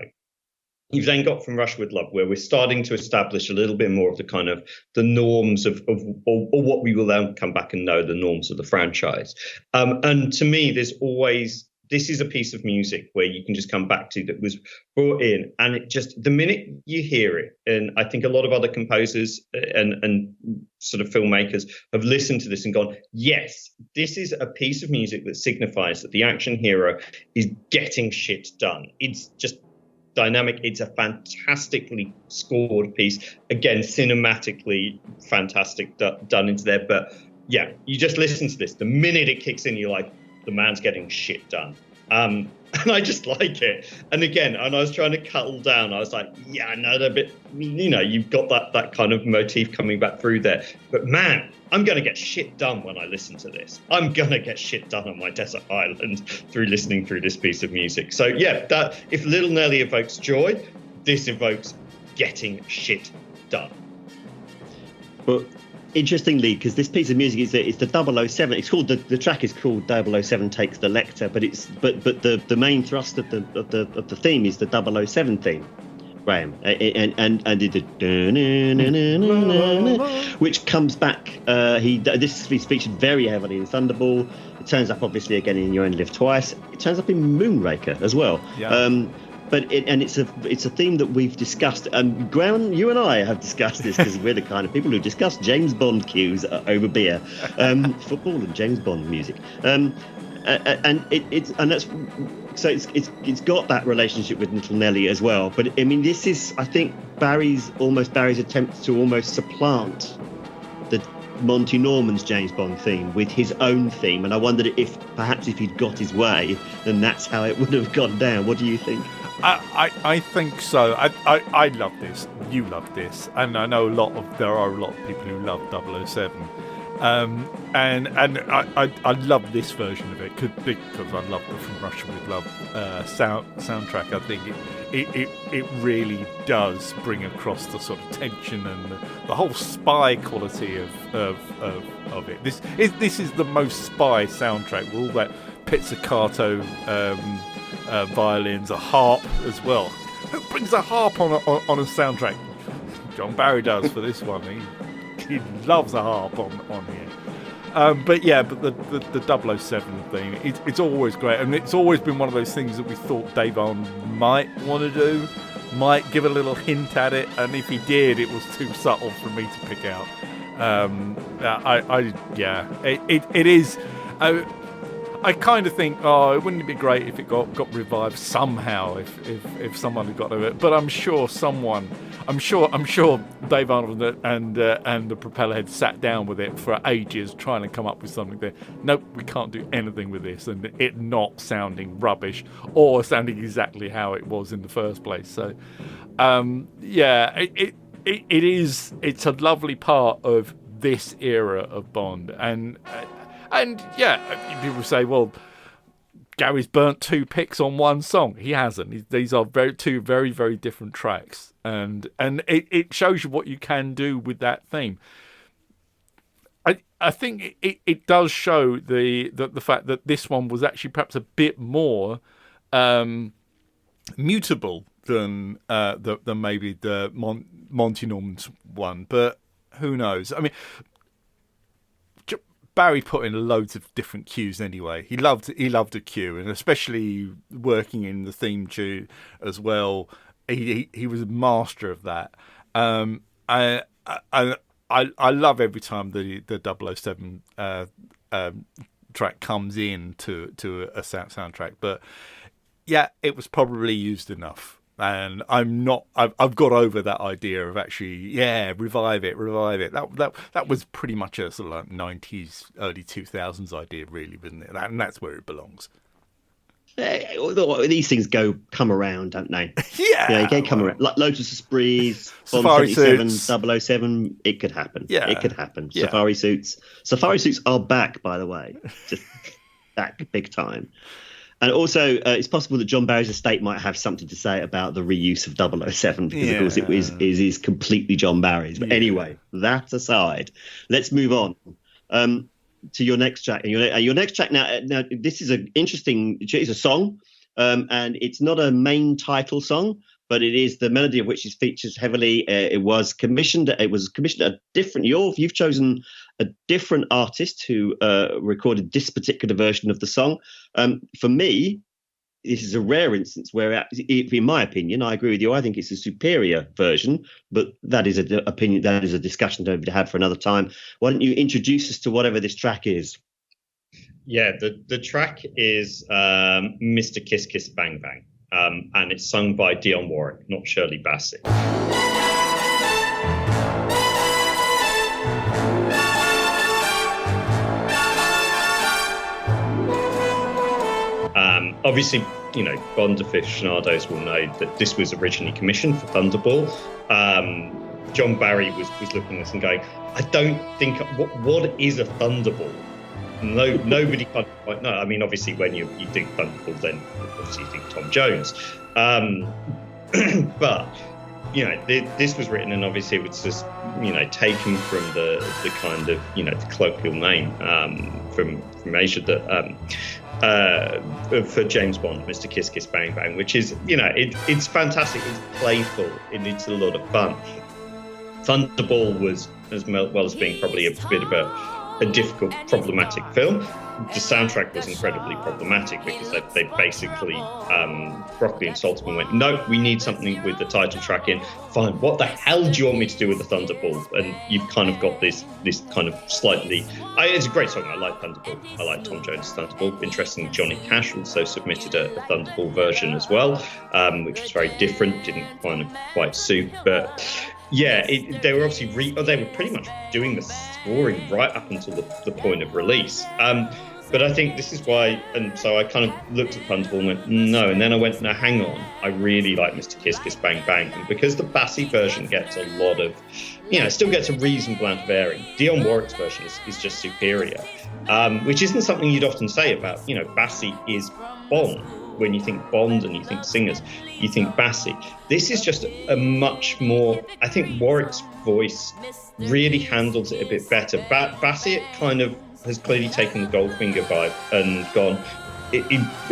You've then got From Russia with Love, where we're starting to establish a little bit more of the kind of the norms of or what we will then come back and know the norms of the franchise. And to me, this is a piece of music where you can just come back to that was brought in, and it just, the minute you hear it, and I think a lot of other composers and sort of filmmakers have listened to this and gone, yes, this is a piece of music that signifies that the action hero is getting shit done. It's just dynamic. It's a fantastically scored piece. Again, cinematically fantastic done into there. But yeah, you just listen to this. The minute it kicks in, you're like, the man's getting shit done. And I just like it. And again, and I was trying to cuddle down. I was like, yeah, I know, but you've got that kind of motif coming back through there. But man, I'm going to get shit done when I listen to this. I'm going to get shit done on my desert island through listening through this piece of music. So yeah, that if Little Nelly evokes joy, this evokes getting shit done. Well, interestingly, because this piece of music is the 007. It's called the track is called 007 Takes the Lecter, but the main thrust of the theme is the 007 theme, Graham, and did the which comes back. This is featured very heavily in Thunderball. It turns up obviously again in You Only Live Twice. It turns up in Moonraker as well. Yeah. But it's a theme that we've discussed. Graham, you and I have discussed this because we're the kind of people who discuss James Bond cues over beer, football and James Bond music. And that's So it's got that relationship with Little Nelly as well. But I mean, this is, I think, Barry's attempt to almost supplant the Monty Norman's James Bond theme with his own theme. And I wondered if perhaps if he'd got his way, then that's how it would have gone down. What do you think? I think so. I love this. You love this, and I know there are a lot of people who love 007. And I love this version of it because I love the From Russia with Love soundtrack. I think it really does bring across the sort of tension and the whole spy quality of it. This is the most spy soundtrack with all that pizzicato violins, a harp as well. Who brings a harp on a soundtrack? John Barry does for this one. He loves a harp on here. But the 007 thing, it's always great, and it's always been one of those things that we thought Dave Arnold might want to do, might give a little hint at it, and if he did, it was too subtle for me to pick out. It is. I kind of think, wouldn't it be great if it got revived somehow, if someone had got over it? But I'm sure Dave Arnold and the Propellerhead sat down with it for ages trying to come up with something there. Nope, we can't do anything with this, and it not sounding rubbish or sounding exactly how it was in the first place. So, it's a lovely part of this era of Bond, and people say, well, Gary's burnt 2 picks on one song. He hasn't. These are two very, very different tracks, and it shows you what you can do with that theme. I think it does show the fact that this one was actually perhaps a bit more mutable than maybe the Monty Norman's one, but who knows? I mean, Barry put in loads of different cues anyway. He loved a cue, and especially working in the theme tune as well. He was a master of that. I love every time the 007 track comes in to a soundtrack, but yeah, it was probably used enough. And I've got over that idea of actually, revive it. That was pretty much a sort of like 90s, early 2000s idea, really, wasn't it? And that's where it belongs. These things come around, don't they? Yeah, they come around. Like Lotus Esprits, Safari 77, Suits. 007, it could happen. Yeah. It could happen. Yeah. Safari Suits are back, by the way. Just back big time. And also, it's possible that John Barry's estate might have something to say about the reuse of 007, because, of course, it is completely John Barry's. But anyway, that aside, let's move on to your next track. And your next track now, this is it's a song, and it's not a main title song, but it is the melody of which is featured heavily. It was commissioned a different. You've chosen a different artist who recorded this particular version of the song. For me, this is a rare instance where, in my opinion, I agree with you. I think it's a superior version, but that is an opinion. That is a discussion to be had for another time. Why don't you introduce us to whatever this track is? Yeah, the track is Mr. Kiss Kiss Bang Bang. And it's sung by Dionne Warwick, not Shirley Bassey. Obviously, Bond aficionados will know that this was originally commissioned for Thunderball. John Barry was looking at this and going, I don't think, what is a Thunderball? No, nobody quite know. I mean, obviously, when you think Thunderball, then obviously you think Tom Jones. But this was written, and obviously it was just taken from the kind of the colloquial name from Asia that for James Bond, Mr. Kiss Kiss Bang Bang, which is it's fantastic, it's playful, and it's a lot of fun. Thunderball was, as well as being probably a bit of a difficult, problematic film, the soundtrack was incredibly problematic because they basically Broccoli and Saltzman went, no, we need something with the title track in. Fine, what the hell do you want me to do with the Thunderball? And you've kind of got this kind of slightly. It's a great song. I like Thunderball. I like Tom Jones' Thunderball. Interestingly, Johnny Cash also submitted a Thunderball version as well, which was very different. Didn't quite suit, but. Yeah, they were obviously they were pretty much doing the scoring right up until the point of release. But I think this is why, and so I kind of looked at Thunderball and went, no. And then I went, no, hang on. I really like Mr. Kiss Kiss Bang Bang. And because the Bassey version gets a lot of, still gets a reasonable amount of airing, Dionne Warwick's version is just superior, which isn't something you'd often say about, Bassey is Bond. When you think Bond and you think singers, you think Bassey. This is just a much more, I think Warwick's voice really handles it a bit better. Bassey kind of has clearly taken the Goldfinger vibe and gone, it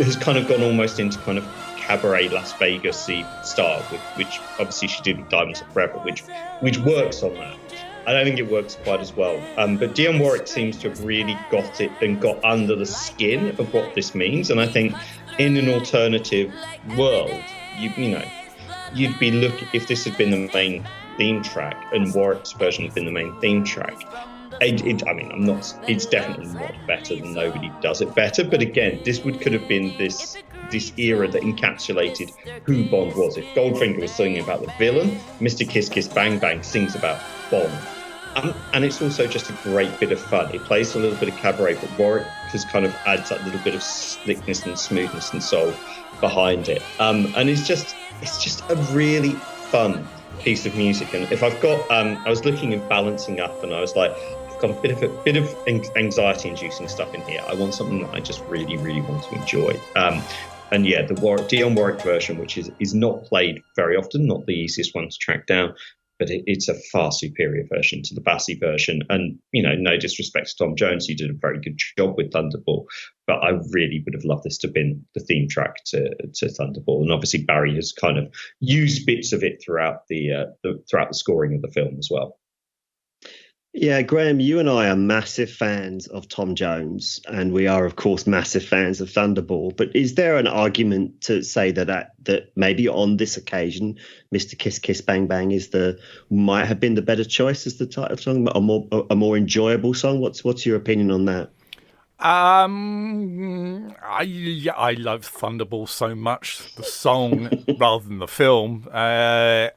has kind of gone almost into kind of cabaret Las Vegas-y style, which obviously she did with Diamonds Are Forever, which works on that. I don't think it works quite as well. But Dionne Warwick seems to have really got it and got under the skin of what this means. And I think in an alternative world, you'd be looking, if this had been the main theme track and Warwick's version had been the main theme track, it's definitely not better than Nobody Does It Better. But again, this could have been this era that encapsulated who Bond was. If Goldfinger was singing about the villain, Mr. Kiss Kiss Bang Bang sings about Bond. And it's also just a great bit of fun. It plays a little bit of cabaret, but Warwick has kind of adds that little bit of slickness and smoothness and soul behind it. And it's just a really fun piece of music. And if I've got, I was looking and balancing up, and I was like, I've got a bit of anxiety-inducing stuff in here. I want something that I just really, really want to enjoy. And yeah, the Dionne Warwick version, which is not played very often, not the easiest one to track down, but it's a far superior version to the Bassey version. And, no disrespect to Tom Jones, he did a very good job with Thunderball, but I really would have loved this to have been the theme track to Thunderball. And obviously Barry has kind of used bits of it throughout the scoring of the film as well. Yeah, Graham, you and I are massive fans of Tom Jones, and we are, of course, massive fans of Thunderball. But is there an argument to say that maybe on this occasion, Mr. Kiss Kiss Bang Bang might have been the better choice as the title song, a more enjoyable song? What's your opinion on that? I love Thunderball so much, the song rather than the film. I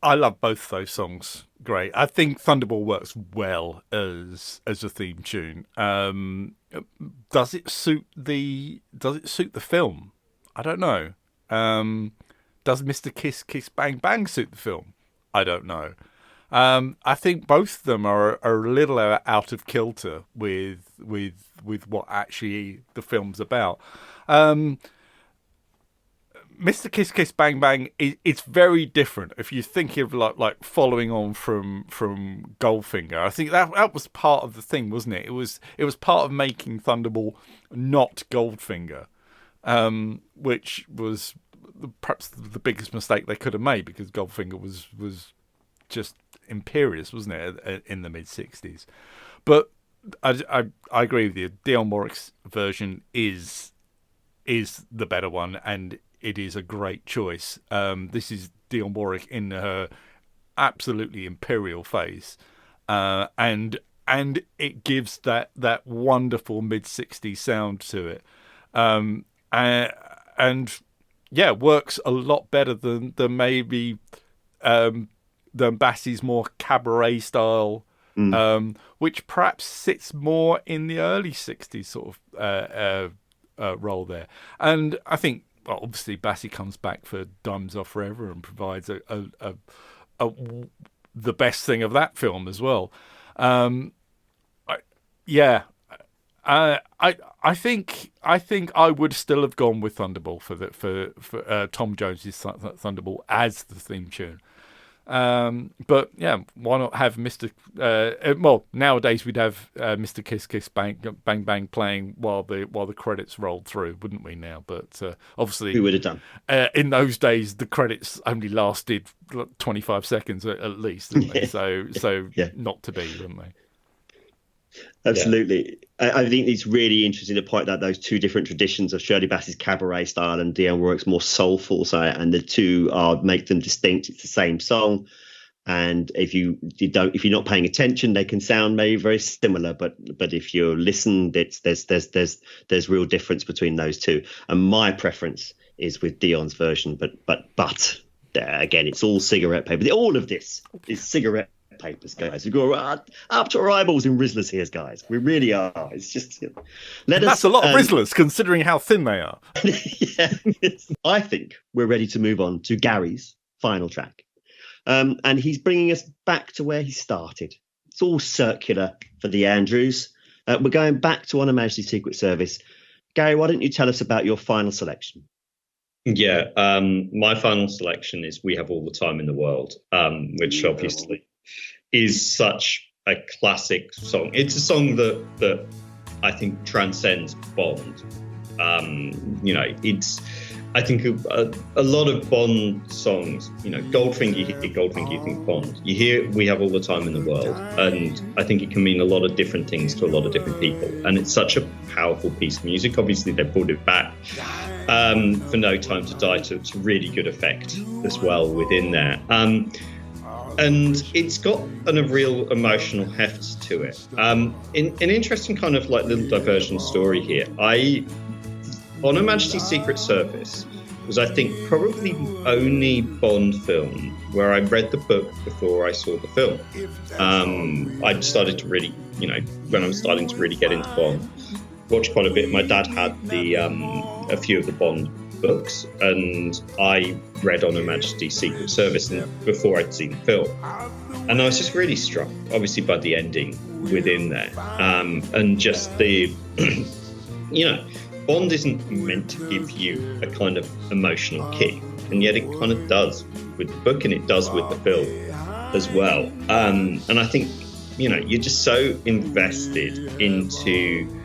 love both those songs. Great. I think Thunderball works well as a theme tune. Does it suit the film? I don't know. Does Mr. Kiss Kiss Bang Bang suit the film? I don't know. I think both of them are a little out of kilter with what actually the film's about. Mr. Kiss Kiss Bang Bang, it's very different. If you think of like following on from Goldfinger, I think that was part of the thing, wasn't it? It was part of making Thunderball not Goldfinger, which was perhaps the biggest mistake they could have made, because Goldfinger was just imperious, wasn't it, in the mid-60s? But I agree with you. Dionne Warwick's version is the better one, and it is a great choice. This is Dionne Warwick in her absolutely imperial phase, and it gives that wonderful mid-60s sound to it, and yeah, works a lot better than maybe than Bassey's more cabaret style, which perhaps sits more in the early 60s sort of role there. And I think, well, obviously Bassey comes back for Diamonds Are Forever and provides the best thing of that film as well. I think I would still have gone with Thunderball for Tom Jones's Thunderball as the theme tune. But yeah, why not have Mr. Well, nowadays we'd have Mr. Kiss Kiss Bang Bang Bang playing while the credits rolled through, wouldn't we now? But obviously we would have done. In those days, the credits only lasted 25 seconds at least, didn't they? So yeah. Not to be, wouldn't they? Absolutely. I think it's really interesting to point out those two different traditions of Shirley Bassey's cabaret style and Dionne Warwick's more soulful side, and the two make them distinct. It's the same song, and if you're not paying attention, they can sound maybe very similar. But if you listen, there's real difference between those two. And my preference is with Dionne's version. But again, it's all cigarette paper. All of this is cigarette papers, guys. We've got up to our eyeballs in Rizzlers here, guys. We really are. It's just that's a lot of Rizzlers considering how thin they are. Yeah, I think we're ready to move on to Gary's final track, and he's bringing us back to where he started. It's all circular for the Andrews. We're going back to On Her Majesty's Secret Service. Gary, why don't you tell us about your final selection? Yeah, my final selection is We Have All the Time in the World, which obviously is such a classic song. It's a song that I think transcends Bond. I think a lot of Bond songs, Goldfinger, you hear Goldfinger, you think Bond. You hear We Have All the Time in the World, and I think it can mean a lot of different things to a lot of different people. And it's such a powerful piece of music. Obviously, they brought it back for No Time to Die to really good effect as well within there. And it's got a real emotional heft to it. In an interesting kind of like little diversion story here, On Her Majesty's Secret Service was, I think, probably the only Bond film where I read the book before I saw the film. I started to really, when I'm starting to really get into Bond, watched quite a bit. My dad had a few of the Bond books, and I read On Her Majesty's Secret Service before I'd seen the film. And I was just really struck, obviously, by the ending within there. And just the, Bond isn't meant to give you a kind of emotional kick, and yet it kind of does with the book, and it does with the film as well. And I think, you're just so invested into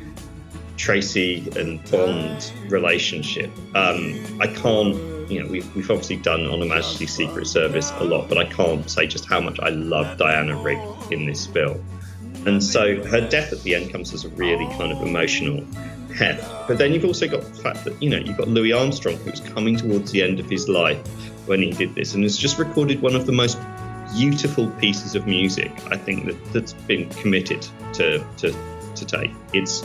Tracy and Bond's relationship. I can't, we've obviously done On Her Majesty's Secret Service a lot, but I can't say just how much I love Diana Rigg in this film. And so her death at the end comes as a really kind of emotional heft. But then you've also got the fact that, you've got Louis Armstrong, who's coming towards the end of his life when he did this, and has just recorded one of the most beautiful pieces of music, I think, that's been committed to take. It's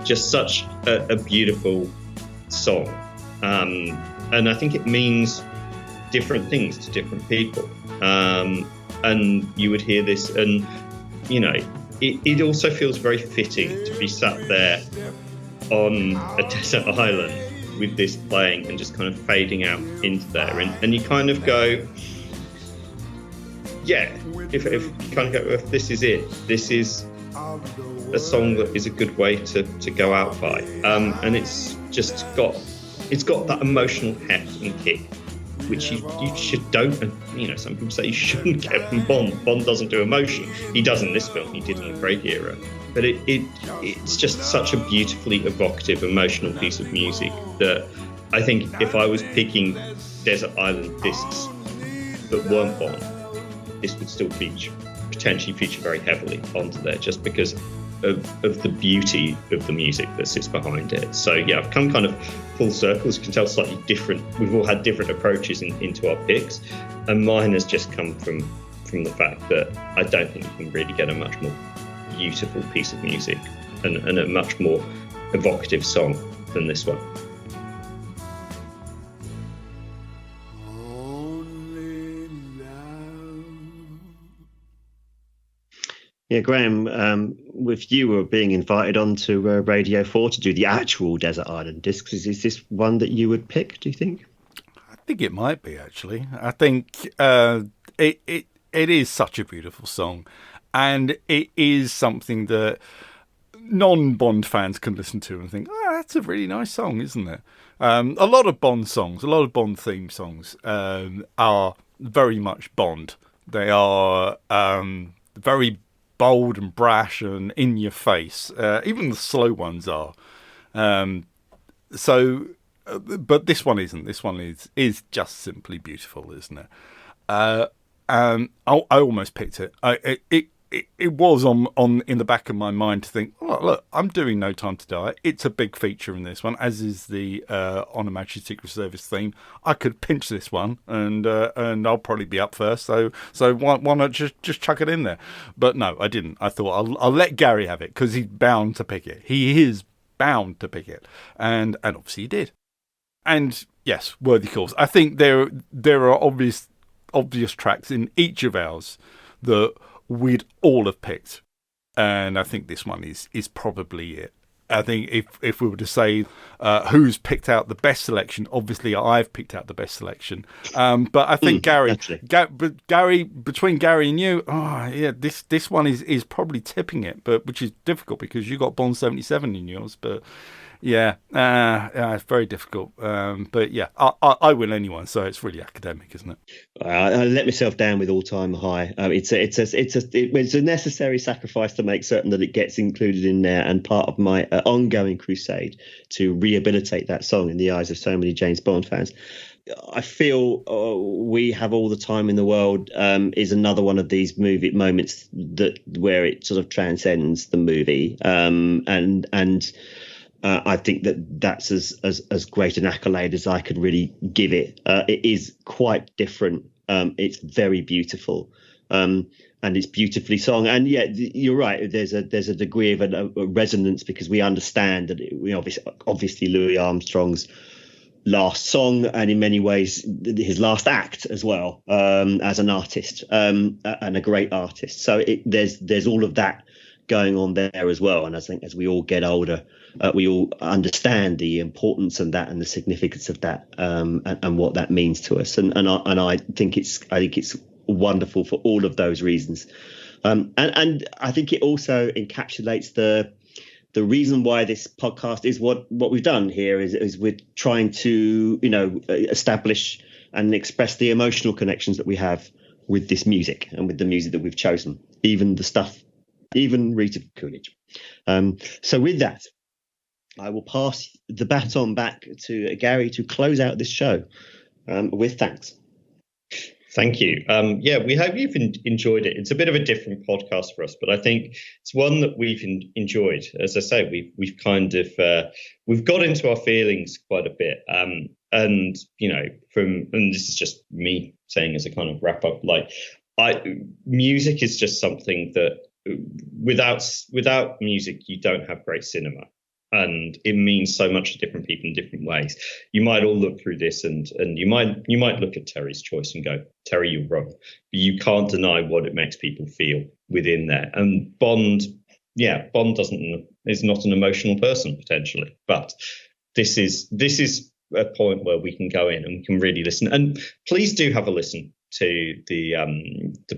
just such a beautiful song. And I think it means different things to different people. And you would hear this, and, it also feels very fitting to be sat there on a desert island with this playing and just kind of fading out into there. And you kind of go, yeah, if this is it, this is a song that is a good way to go out by. And it's got that emotional heft and kick, which you don't, some people say you shouldn't get from Bond. Bond doesn't do emotion. He does in this film, he did in the Craig era. But it's just such a beautifully evocative, emotional piece of music that I think if I was picking Desert Island Discs that weren't Bond, this would still potentially feature very heavily onto there, just because of the beauty of the music that sits behind it. So yeah, I've come kind of full circle. As you can tell, slightly different. We've all had different approaches into our picks, and mine has just come from the fact that I don't think you can really get a much more beautiful piece of music and a much more evocative song than this one. Yeah, Graham, with you being invited onto Radio 4 to do the actual Desert Island Discs, is this one that you would pick, do you think? I think it might be, actually. I think it is such a beautiful song, and it is something that non-Bond fans can listen to and think, that's a really nice song, isn't it? A lot of Bond songs, a lot of Bond theme songs are very much Bond. They are very bold and brash and in your face. Even the slow ones are. But this one isn't. This one is just simply beautiful, isn't it? I almost picked it. it was on in the back of my mind to think, oh, look, I'm doing No Time to Die. It's a big feature in this one, as is the On Her Majesty's Secret Service theme. I could pinch this one, and I'll probably be up first. So why not just chuck it in there? But no, I didn't. I thought I'll let Gary have it because he's bound to pick it. He is bound to pick it, and obviously he did. And yes, worthy cause. I think there are obvious tracks in each of ours that we'd all have picked, and I think this one is probably it. I think if we were to say who's picked out the best selection, obviously I've picked out the best selection. But I think Gary, between Gary and you, this one is probably tipping it, but which is difficult because you got Bond 77 in yours, but. Yeah, it's very difficult. But yeah, I win anyone, so it's really academic, isn't it? I let myself down with All Time High. It's a necessary sacrifice to make certain that it gets included in there, and part of my ongoing crusade to rehabilitate that song in the eyes of so many James Bond fans. I feel We Have All the Time in the World is another one of these movie moments where it sort of transcends the movie, and. I think that's as great an accolade as I could really give it. It is quite different. It's very beautiful, and it's beautifully sung. And yeah, you're right. There's a degree of a resonance because we understand that we obviously Louis Armstrong's last song, and in many ways his last act as well, as an artist, and a great artist. So there's all of that going on there as well. And I think as we all get older, we all understand the importance of that and the significance of that, and what that means to us. And I think it's wonderful for all of those reasons. And I think it also encapsulates the reason why this podcast is what we've done here is we're trying to, establish and express the emotional connections that we have with this music and with the music that we've chosen, even Rita Coolidge. So with that, I will pass the baton back to Gary to close out this show with thanks. Thank you. We hope you've enjoyed it. It's a bit of a different podcast for us, but I think it's one that we've enjoyed. As I say, we've kind of we've got into our feelings quite a bit, and this is just me saying as a kind of wrap up. Music is just something that without music you don't have great cinema. And it means so much to different people in different ways. You might all look through this and you might look at Terry's choice and go, Terry, you're wrong. But you can't deny what it makes people feel within there. And Bond is not an emotional person potentially, but this is a point where we can go in and we can really listen. And please do have a listen to the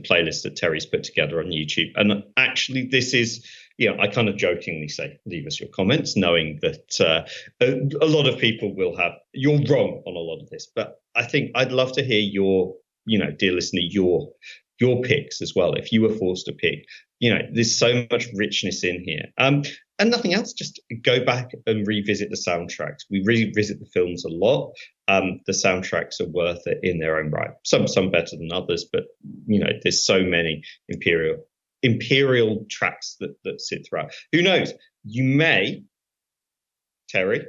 playlist that Terry's put together on YouTube. And actually, this is. I kind of jokingly say, leave us your comments, knowing that a lot of people will have, you're wrong on a lot of this. But I think I'd love to hear your, dear listener, your picks as well. If you were forced to pick, there's so much richness in here. And nothing else, just go back and revisit the soundtracks. We revisit the films a lot. The soundtracks are worth it in their own right. Some better than others, but, there's so many imperial tracks that sit throughout. Who knows? You may, Terry,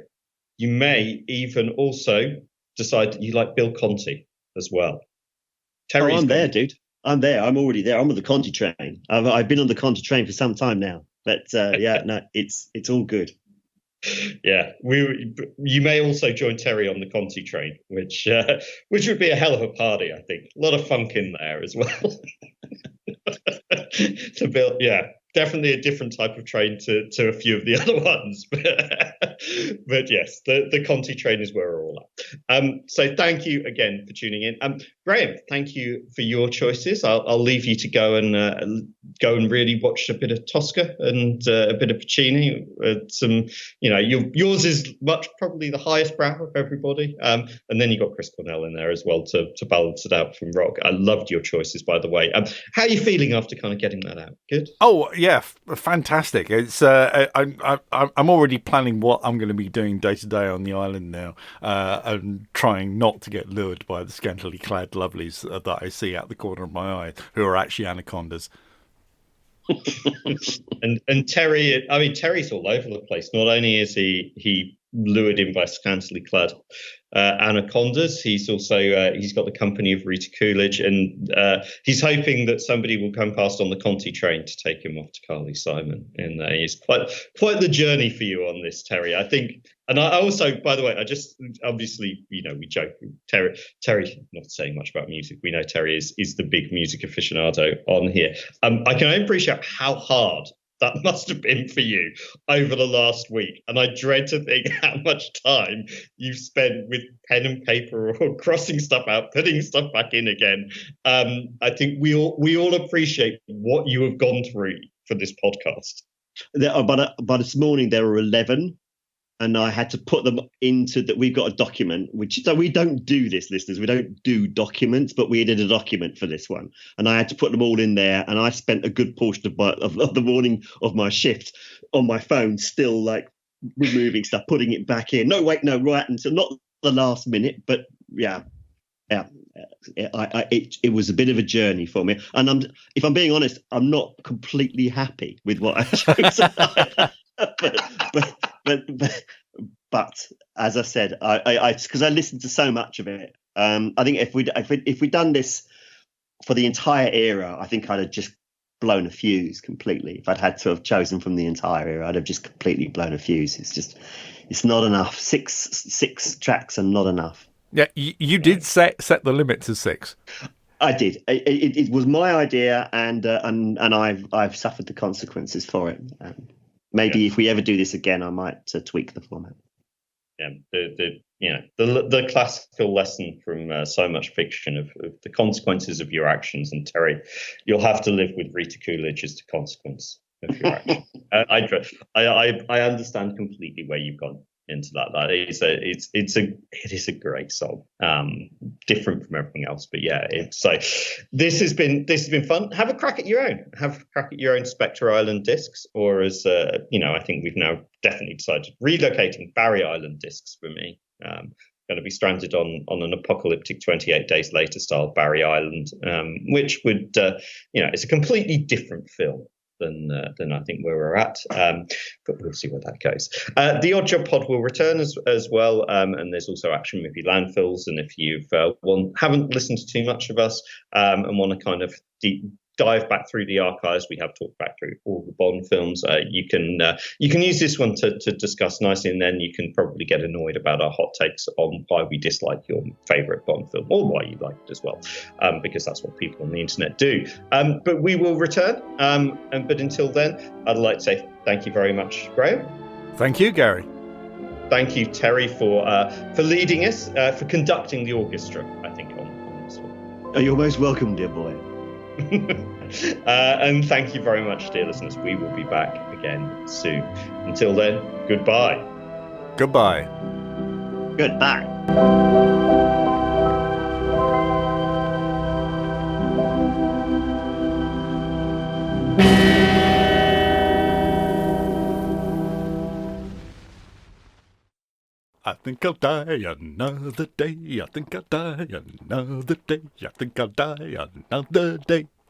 even also decide that you like Bill Conti as well. I'm there, dude. I'm there. I'm already there. I'm on the Conti train. I've been on the Conti train for some time now. But it's all good. Yeah, you may also join Terry on the Conti train, which would be a hell of a party. I think a lot of funk in there as well. To build, definitely a different type of train to a few of the other ones, but yes, the Conti train is where we're all at. So thank you again for tuning in. Graham, thank you for your choices. I'll leave you to go and really watch a bit of Tosca and a bit of Puccini. Yours is probably the highest brow of everybody, and then you got Chris Cornell in there as well to balance it out from rock. I loved your choices, by the way. How are you feeling after kind of getting that out? Good. Oh yeah, fantastic. It's I'm already planning what I'm going to be doing day to day on the island now, and trying not to get lured by the scantily clad lovelies that I see out the corner of my eye, who are actually anacondas. And Terry's all over the place. Not only is he lured in by scantily clad anacondas, he's also he's got the company of Rita Coolidge, and he's hoping that somebody will come past on the Conti train to take him off to Carly Simon. And it's quite the journey for you on this, Terry. I think. And I also, by the way, I just obviously, we joke. Terry, not saying much about music. We know Terry is the big music aficionado on here. I can only appreciate how hard that must have been for you over the last week. And I dread to think how much time you've spent with pen and paper or crossing stuff out, putting stuff back in again. I think we all appreciate what you have gone through for this podcast. By this morning, there were 11. And I had to put them into that. We've got a document, so we don't do this, listeners. We don't do documents, but we did a document for this one. And I had to put them all in there. And I spent a good portion of the morning of my shift on my phone, still like removing stuff, putting it back in. No, wait, no, right. Until not the last minute, but yeah. It was a bit of a journey for me. And if I'm being honest, I'm not completely happy with what I chose. But as I said, I because I listened to so much of it. I think if we'd done this for the entire era, I think I'd have just blown a fuse completely. If I'd had to have chosen from the entire era, I'd have just completely blown a fuse. It's not enough. Six tracks are not enough. Yeah, you did set the limit to 6. I did. It was my idea, and I've suffered the consequences for it. Maybe if we ever do this again, I might tweak the format. Yeah, the classical lesson from so much fiction of the consequences of your actions. And Terry, you'll have to live with Rita Coolidge as the consequence of your action. I understand completely where you've gone into that. It is a great song, different from everything else, but yeah, this has been fun. Have a crack at your own Spectre Island Discs, or as I think we've now definitely decided, relocating Barry Island Discs for me. Going to be stranded on an apocalyptic 28 Days Later style Barry Island, which would it's a completely different film than I think where we're at, but we'll see where that goes. The Oddjob Pod will return as well, and there's also Action Movie Landfills. And if you've haven't listened to too much of us and want to kind of dive back through the archives, we have talked back through all the Bond films. You can use this one to discuss nicely, and then you can probably get annoyed about our hot takes on why we dislike your favourite Bond film, or why you like it as well, because that's what people on the internet do. But we will return. But until then, I'd like to say thank you very much, Graham. Thank you, Gary. Thank you, Terry, for leading us, for conducting the orchestra, I think, on this one. Oh, you're most welcome, dear boy. And thank you very much, dear listeners. We will be back again soon. Until then, goodbye. Goodbye. Goodbye. I think I'll die another day. I think I'll die another day. I think I'll die another day.